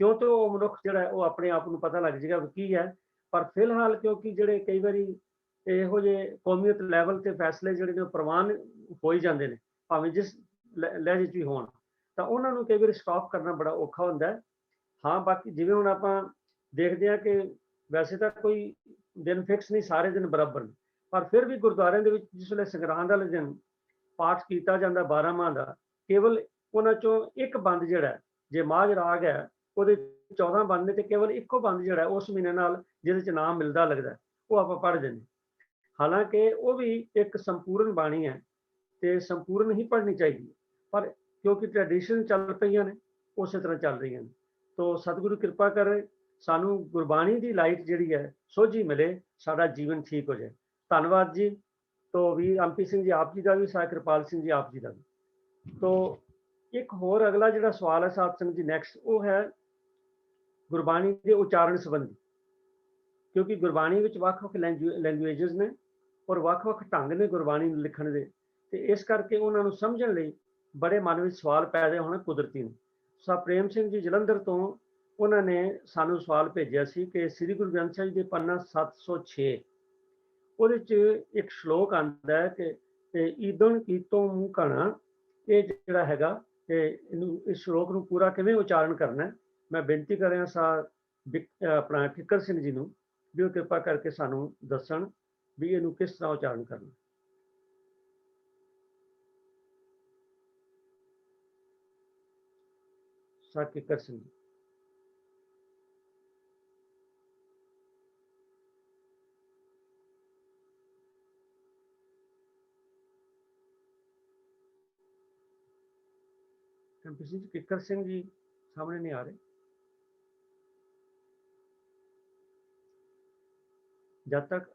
ਕਿਉਂ ਉਹ ਮਨੁੱਖ ਜਿਹੜਾ ਉਹ ਆਪਣੇ ਆਪ ਨੂੰ ਪਤਾ ਲੱਗ ਜਾਏਗਾ ਕੀ ਹੈ। ਪਰ ਫਿਲਹਾਲ ਕਿਉਂਕਿ ਜਿਹੜੇ ਕਈ ਵਾਰੀ ਇਹੋ ਜਿਹੇ ਕੌਮੀਅਤ ਲੈਵਲ ਤੇ ਫੈਸਲੇ ਜਿਹੜੇ ਨੇ ਪ੍ਰਵਾਨ ਹੋ ਹੀ ਜਾਂਦੇ ਨੇ, ਭਾਵੇਂ ਜਿਸ ਲਹਿਜੇ 'ਚ ਵੀ ਹੋਣ, ਤਾਂ ਉਹਨਾਂ ਨੂੰ ਕਈ ਵਾਰੀ ਸਟਾਪ ਕਰਨਾ ਬੜਾ ਔਖਾ ਹੁੰਦਾ। ਹਾਂ, ਬਾਕੀ ਜਿਵੇਂ ਹੁਣ ਆਪਾਂ ਦੇਖਦੇ ਹਾਂ ਕਿ ਵੈਸੇ ਤਾਂ ਕੋਈ ਦਿਨ ਫਿਕਸ ਨਹੀਂ, ਸਾਰੇ ਦਿਨ ਬਰਾਬਰ ਨੇ, ਪਰ ਫਿਰ ਵੀ ਗੁਰਦੁਆਰਿਆਂ ਦੇ ਵਿੱਚ ਜਿਸ ਵੇਲੇ ਸੰਗਰਾਂਦ ਵਾਲੇ ਦਿਨ ਪਾਠ ਕੀਤਾ ਜਾਂਦਾ 12 ਮਾਹ ਦਾ, ਕੇਵਲ ਉਹਨਾਂ ਚੋਂ ਇੱਕ ਬੰਦ ਜਿਹੜਾ, ਜੇ ਮਾਝ ਰਾਗ ਹੈ ਉਹਦੇ 14 ਬੰਦ ਨੇ, ਤੇ ਕੇਵਲ ਇੱਕੋ ਬੰਦ ਜਿਹੜਾ ਉਸ ਮਹੀਨੇ ਨਾਲ ਜਿਹਦੇ 'ਚ ਨਾਮ ਮਿਲਦਾ ਲੱਗਦਾ, ਉਹ ਆਪਾਂ ਪੜ੍ਹਦੇ ਨੇ। ਹਾਲਾਂਕਿ ਉਹ ਵੀ ਇੱਕ ਸੰਪੂਰਨ ਬਾਣੀ ਹੈ ਤੇ ਸੰਪੂਰਨ ਹੀ ਪੜ੍ਹਨੀ ਚਾਹੀਦੀ, ਪਰ ਕਿਉਂਕਿ ਟ੍ਰੈਡੀਸ਼ਨ ਚੱਲ ਪਈਆਂ ਨੇ ਉਸੇ ਤਰ੍ਹਾਂ ਚੱਲ ਰਹੀਆਂ ਨੇ। ਤੋ ਸਤਿਗੁਰੂ ਕਿਰਪਾ ਕਰੇ ਸਾਨੂੰ ਗੁਰਬਾਣੀ ਦੀ ਲਾਈਟ ਜਿਹੜੀ ਹੈ ਸੋਝੀ ਮਿਲੇ, ਸਾਡਾ ਜੀਵਨ ਠੀਕ ਹੋ ਜਾਏ। ਧੰਨਵਾਦ ਜੀ। ਤੋ ਵੀ ਐਮਪੀ ਸਿੰਘ ਜੀ ਆਪ ਜੀ ਦਾ ਵੀ, ਸਾਹਿਬ ਕਿਰਪਾਲ ਸਿੰਘ ਜੀ ਆਪ ਜੀ ਦਾ ਵੀ। ਤੋ ਇੱਕ ਹੋਰ ਅਗਲਾ ਜਿਹੜਾ ਸਵਾਲ ਹੈ ਸਾਧ ਸੰਗਤ ਜੀ ਨੈਕਸਟ, ਉਹ ਹੈ ਗੁਰਬਾਣੀ ਦੇ ਉਚਾਰਨ ਸੰਬੰਧੀ, ਕਿਉਂਕਿ ਗੁਰਬਾਣੀ ਵਿੱਚ ਵੱਖ-ਵੱਖ ਲੈਂਗੁਏਜਸ ਨੇ ਔਰ ਵੱਖ-ਵੱਖ ਢੰਗ ਨੇ ਗੁਰਬਾਣੀ ਨੂੰ ਲਿਖਣ ਦੇ, ਤੇ ਇਸ ਕਰਕੇ ਉਹਨਾਂ ਨੂੰ ਸਮਝਣ ਲਈ ਬੜੇ ਮਨ ਵਿੱਚ ਸਵਾਲ ਪੈਦਾ ਹੋਣਾ ਕੁਦਰਤੀ ਨੇ। ਸਾਹਿਬ ਪ੍ਰੇਮ ਸਿੰਘ ਜੀ ਜਲੰਧਰ ਤੋਂ, ਉਹਨਾਂ ਨੇ ਸਾਨੂੰ ਸਵਾਲ ਭੇਜਿਆ ਸੀ ਕਿ ਸ੍ਰੀ ਗੁਰੂ ਗ੍ਰੰਥ ਸਾਹਿਬ ਜੀ ਦੇ ਪੰਨਾ 706 ਉਹਦੇ 'ਚ ਇੱਕ ਸ਼ਲੋਕ ਆਉਂਦਾ ਹੈ ਕਿ ਈਦਣ ਕੀਤੋਂ ਮੂੰਹ ਘਣਾ, ਇਹ ਜਿਹੜਾ ਹੈਗਾ ਇਹਨੂੰ, ਇਸ ਸ਼ਲੋਕ ਨੂੰ ਪੂਰਾ ਕਿਵੇਂ ਉਚਾਰਨ ਕਰਨਾ। ਮੈਂ ਬੇਨਤੀ ਕਰ ਰਿਹਾ ਆਪਣਾ ਠਿੱਕਰ ਸਿੰਘ ਜੀ ਨੂੰ ਵੀ ਉਹ ਕਿਰਪਾ ਕਰਕੇ ਸਾਨੂੰ ਦੱਸਣ ਵੀ ਇਹਨੂੰ ਕਿਸ ਤਰ੍ਹਾਂ ਉਚਾਰਨ ਕਰਨਾ। ਸਾਹਿਬ ਠਿੱਕਰ ਸਿੰਘ ਜੀ। किक्कर सिंह जी सामने नहीं आ रहे। जब तक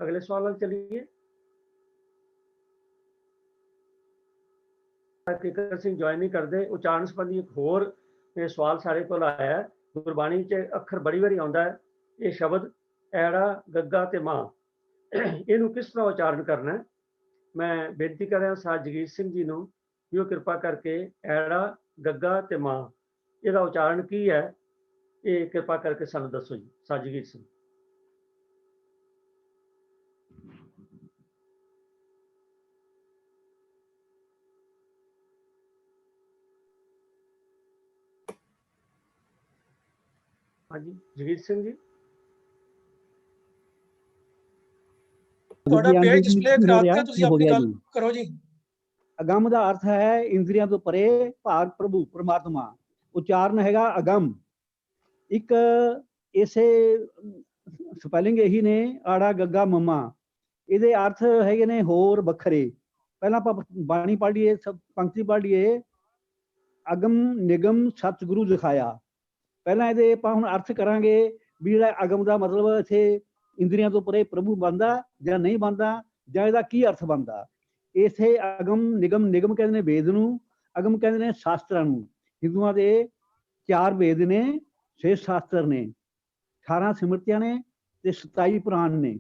अगले सवाल चलिए। किक्कर सिंह ज्वाइन नहीं करते। उच्चारण संबंधी एक होर सवाल सारे को आया है। गुरबाणी च अखर बड़ी बारी आता है, ये शब्द ऐड़ा गग्गा ते मां, इनू किस तरह उच्चारण करना है। मैं बेनती कर रहा साथ जगीर सिंह जी नूं भी कृपा करके ऐड़ा गग्गा ते मां ਇਹਦਾ ਉਚਾਰਨ ਕੀ ਹੈ, ਇਹ ਕਿਰਪਾ ਕਰਕੇ ਸਾਨੂੰ ਦੱਸੋ ਜੀ। ਸਾਜਗੀਰ ਸਿੰਘ। ਹਾਂਜੀ ਜਗੀਰ ਸਿੰਘ ਜੀ।
ਤੁਹਾਡਾ ਪੇਜ ਡਿਸਪਲੇ ਕਰਾ ਦਿੱਤਾ, ਤੁਸੀਂ ਆਪਣੀ ਗੱਲ ਕਰੋ ਜੀ।
ਅਗੰਮ ਦਾ ਅਰਥ ਹੈ ਇੰਦਰੀਆਂ ਤੋਂ ਪਰੇ ਭਾਗ ਪ੍ਰਭੂ ਪਰਮਾਤਮਾ। ਉਚਾਰਨ ਹੈਗਾ ਅਗੰਮ। ਇੱਕ ਇਸੇ ਸਪੈਲਿੰਗ ਇਹੀ ਨੇ, ਆੜਾ ਗੱਗਾ ਮਮਾ। ਇਹਦੇ ਅਰਥ ਹੈਗੇ ਨੇ ਹੋਰ ਵੱਖਰੇ। ਪਹਿਲਾਂ ਆਪਾਂ ਬਾਣੀ ਪੜ੍ਹ ਲਈਏ, ਪੰਕਤੀ ਪੜ੍ਹ ਲਈਏ। ਅਗਮ ਨਿਗਮ ਸਤਿਗੁਰੂ ਦਿਖਾਇਆ। ਪਹਿਲਾਂ ਇਹਦੇ ਆਪਾਂ ਹੁਣ ਅਰਥ ਕਰਾਂਗੇ ਵੀ ਜਿਹੜਾ ਅਗਮ ਦਾ ਮਤਲਬ ਇੱਥੇ ਇੰਦਰੀਆਂ ਤੋਂ ਪਰੇ ਪ੍ਰਭੂ ਬਣਦਾ ਜਾਂ ਨਹੀਂ ਬਣਦਾ, ਜਾਂ ਇਹਦਾ ਕੀ ਅਰਥ ਬਣਦਾ। ਇਸੇ ਅਗਮ ਨਿਗਮ, ਨਿਗਮ ਕਹਿੰਦੇ ਨੇ ਵੇਦ ਨੂੰ, ਅਗਮ ਕਹਿੰਦੇ ਨੇ ਸ਼ਾਸਤਰਾਂ ਨੂੰ। ਹਿੰਦੂਆਂ ਦੇ 4 ਵੇਦ ਨੇ, 6 ਸ਼ਾਸਤਰ ਨੇ, 18 ਸਿਮਰਤੀਆਂ ਨੇ ਤੇ 27 ਪੁਰਾਣ ਨੇ।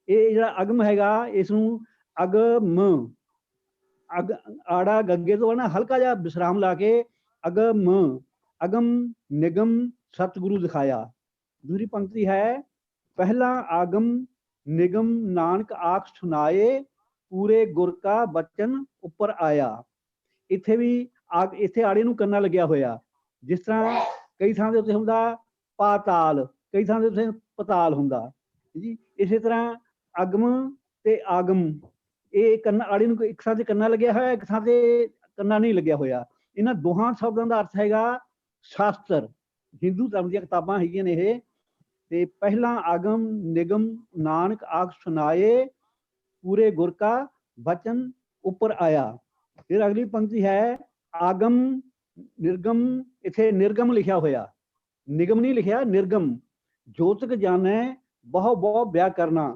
ਇਹ ਜਿਹੜਾ ਅਗਮ ਹੈਗਾ, ਇਸ ਨੂੰ ਅਗਮ ਆੜਾ ਗੱਗੇ ਤੋਂ ਨਾ ਹਲਕਾ ਜਿਹਾ ਵਿਸਰਾਮ ਲਾ ਕੇ ਅਗਮ, ਅਗਮ ਨਿਗਮ ਸਤਿਗੁਰੂ ਦਿਖਾਇਆ। ਦੂਸਰੀ ਪੰਕਤੀ ਹੈ, ਪਹਿਲਾ ਆਗਮ ਨਿਗਮ ਨਾਨਕ ਆਖ ਸੁਨਾਏ, ਪੂਰੇ ਗੁਰ ਕਾ ਬਚਨ ਉੱਪਰ ਆਇਆ। ਇੱਥੇ ਵੀ ਇੱਥੇ ਆੜੇ ਨੂੰ ਕੰਨਾ ਲੱਗਿਆ ਹੋਇਆ। ਜਿਸ ਤਰ੍ਹਾਂ ਕਈ ਥਾਂ ਦੇ ਉੱਤੇ ਹੁੰਦਾ ਪਾਤਾਲ, ਕਈ ਥਾਂ ਦੇ ਉੱਤੇ ਪਤਾਲ ਹੁੰਦਾ ਜੀ। ਇਸੇ ਤਰ੍ਹਾਂ ਅਗਮ ਤੇ ਆਗਮ, ਇਹ ਕੰਨਾ ਆੜੇ ਨੂੰ ਇੱਕ ਥਾਂ ਤੇ ਕੰਨਾ ਲੱਗਿਆ ਹੋਇਆ, ਇੱਕ ਥਾਂ ਤੇ ਕੰਨਾ ਨਹੀਂ ਲੱਗਿਆ ਹੋਇਆ। ਇਹਨਾਂ ਦੋਹਾਂ ਸ਼ਬਦਾਂ ਦਾ ਅਰਥ ਹੈਗਾ ਸ਼ਾਸਤਰ। ਹਿੰਦੂ ਧਰਮ ਦੀਆਂ ਕਿਤਾਬਾਂ ਹੈਗੀਆਂ ਨੇ ਇਹ। ਤੇ ਪਹਿਲਾਂ ਆਗਮ ਨਿਗਮ ਨਾਨਕ ਆਖ ਸੁਨਾਏ, ਪੂਰੇ ਗੁਰ ਕਾ ਬਚਨ ਉੱਪਰ ਆਇਆ। ਫਿਰ ਅਗਲੀ ਪੰਕਤੀ ਹੈ ਆਗਮ ਨਿਰਗਮ। ਇੱਥੇ ਨਿਰਗਮ ਲਿਖਿਆ ਹੋਇਆ, ਨਿਗਮ ਨਹੀਂ ਲਿਖਿਆ, ਨਿਰਗਮ। ਜੋਤਕ ਜਾਣੈ ਬਹੁ ਬਹੁ ਵਿਆਹ ਕਰਨਾ।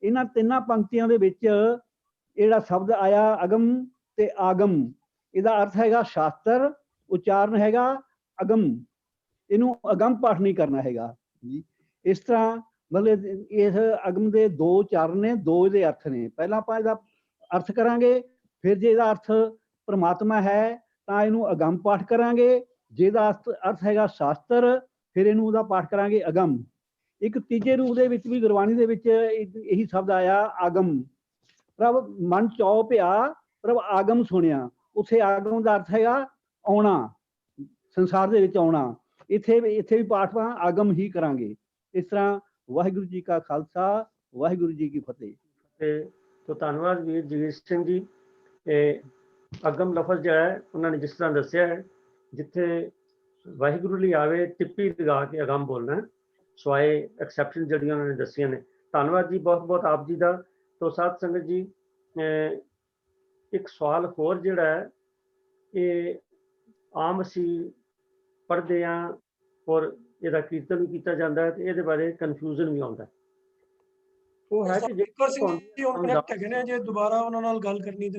ਇਹਨਾਂ ਤਿੰਨਾਂ ਪੰਕਤੀਆਂ ਦੇ ਵਿੱਚ ਜਿਹੜਾ ਸ਼ਬਦ ਆਇਆ ਅਗਮ ਤੇ ਆਗਮ, ਇਹਦਾ ਅਰਥ ਹੈਗਾ ਸ਼ਾਸਤਰ, ਉਚਾਰਨ ਹੈਗਾ ਅਗਮ। ਇਹਨੂੰ ਅਗਮ ਪਾਠ ਨਹੀਂ ਕਰਨਾ ਹੈਗਾ ਜੀ। ਇਸ ਤਰ੍ਹਾਂ ਮਤਲਬ ਇਸ ਅਗਮ ਦੇ ਦੋ ਉਚਾਰਨ ਨੇ, ਦੋ ਇਹਦੇ ਅਰਥ ਨੇ। ਪਹਿਲਾਂ ਆਪਾਂ ਇਹਦਾ ਅਰਥ ਕਰਾਂਗੇ, ਫਿਰ ਜੇ ਇਹਦਾ ਅਰਥ ਪਰਮਾਤਮਾ ਹੈ ਤਾਂ ਇਹਨੂੰ ਅਗਮ ਪਾਠ ਕਰਾਂਗੇ, ਜਿਹਦਾ ਅਰਥ ਹੈਗਾ ਸ਼ਾਸਤਰ, ਫਿਰ ਇਹਨੂੰ ਉਹਦਾ ਪਾਠ ਕਰਾਂਗੇ ਅਗਮ। ਇੱਕ ਤੀਜੇ ਰੂਪ ਦੇ ਵਿੱਚ ਵੀ ਗੁਰਬਾਣੀ ਦੇ ਵਿੱਚ ਇਹੀ ਸ਼ਬਦ ਆਇਆ ਆਗਮ। ਪ੍ਰਭ ਮਨ ਚੌ ਭਿਆ ਪ੍ਰਭ ਆਗਮ ਸੁਣਿਆ। ਉੱਥੇ ਆਗਮ ਦਾ ਅਰਥ ਹੈਗਾ ਆਉਣਾ, ਸੰਸਾਰ ਦੇ ਵਿੱਚ ਆਉਣਾ। ਇੱਥੇ ਵੀ ਪਾਠ ਆਗਮ ਹੀ ਕਰਾਂਗੇ। ਇਸ ਤਰ੍ਹਾਂ ਵਾਹਿਗੁਰੂ ਜੀ ਕਾ ਖਾਲਸਾ, ਵਾਹਿਗੁਰੂ ਜੀ ਕੀ ਫਤਿਹ।
तो ਧੰਨਵਾਦ ਵੀਰ ਜਗੀਰ ਸਿੰਘ ਜੀ। ਅਗਮ ਲਫ਼ਜ਼ ਜਿਹੜਾ ਹੈ ਉਹਨਾਂ ਨੇ ਜਿਸ ਤਰ੍ਹਾਂ ਦੱਸਿਆ ਹੈ, ਜਿੱਥੇ ਵਾਹਿਗੁਰੂ ਲਈ ਆਵੇ ਟਿੱਪੀ ਲਗਾ ਕੇ ਅਗਮ ਬੋਲਣਾ, ਸਵਾਏ ਐਕਸੈਪਸ਼ਨ ਜਿਹੜੀਆਂ ਉਹਨਾਂ ਨੇ ਦੱਸੀਆਂ ਨੇ। ਧੰਨਵਾਦ ਜੀ ਬਹੁਤ ਬਹੁਤ ਆਪ ਜੀ ਦਾ। ਤੋ ਸਾਧ ਸੰਗਤ ਜੀ, ਇੱਕ ਸਵਾਲ ਹੋਰ ਜਿਹੜਾ ਹੈ, ਇਹ ਆਮ ਅਸੀਂ ਪੜ੍ਹਦੇ ਹਾਂ ਔਰ ਇਹਦਾ ਕੀਰਤਨ ਵੀ ਕੀਤਾ ਜਾਂਦਾ ਹੈ, ਤੇ ਇਹਦੇ ਬਾਰੇ ਕਨਫਿਊਜ਼ਨ ਵੀ ਆਉਂਦਾ। ਉਹ ਹੈ ਕਿ
ਸਿੰਘ ਜੀ ਹੁਣ ਕਨੈਕਟ ਹੈਗੇ ਨੇ, ਜੇ ਦੁਬਾਰਾ ਉਹਨਾਂ ਨਾਲ ਗੱਲ ਕਰਨੀ ਤੇ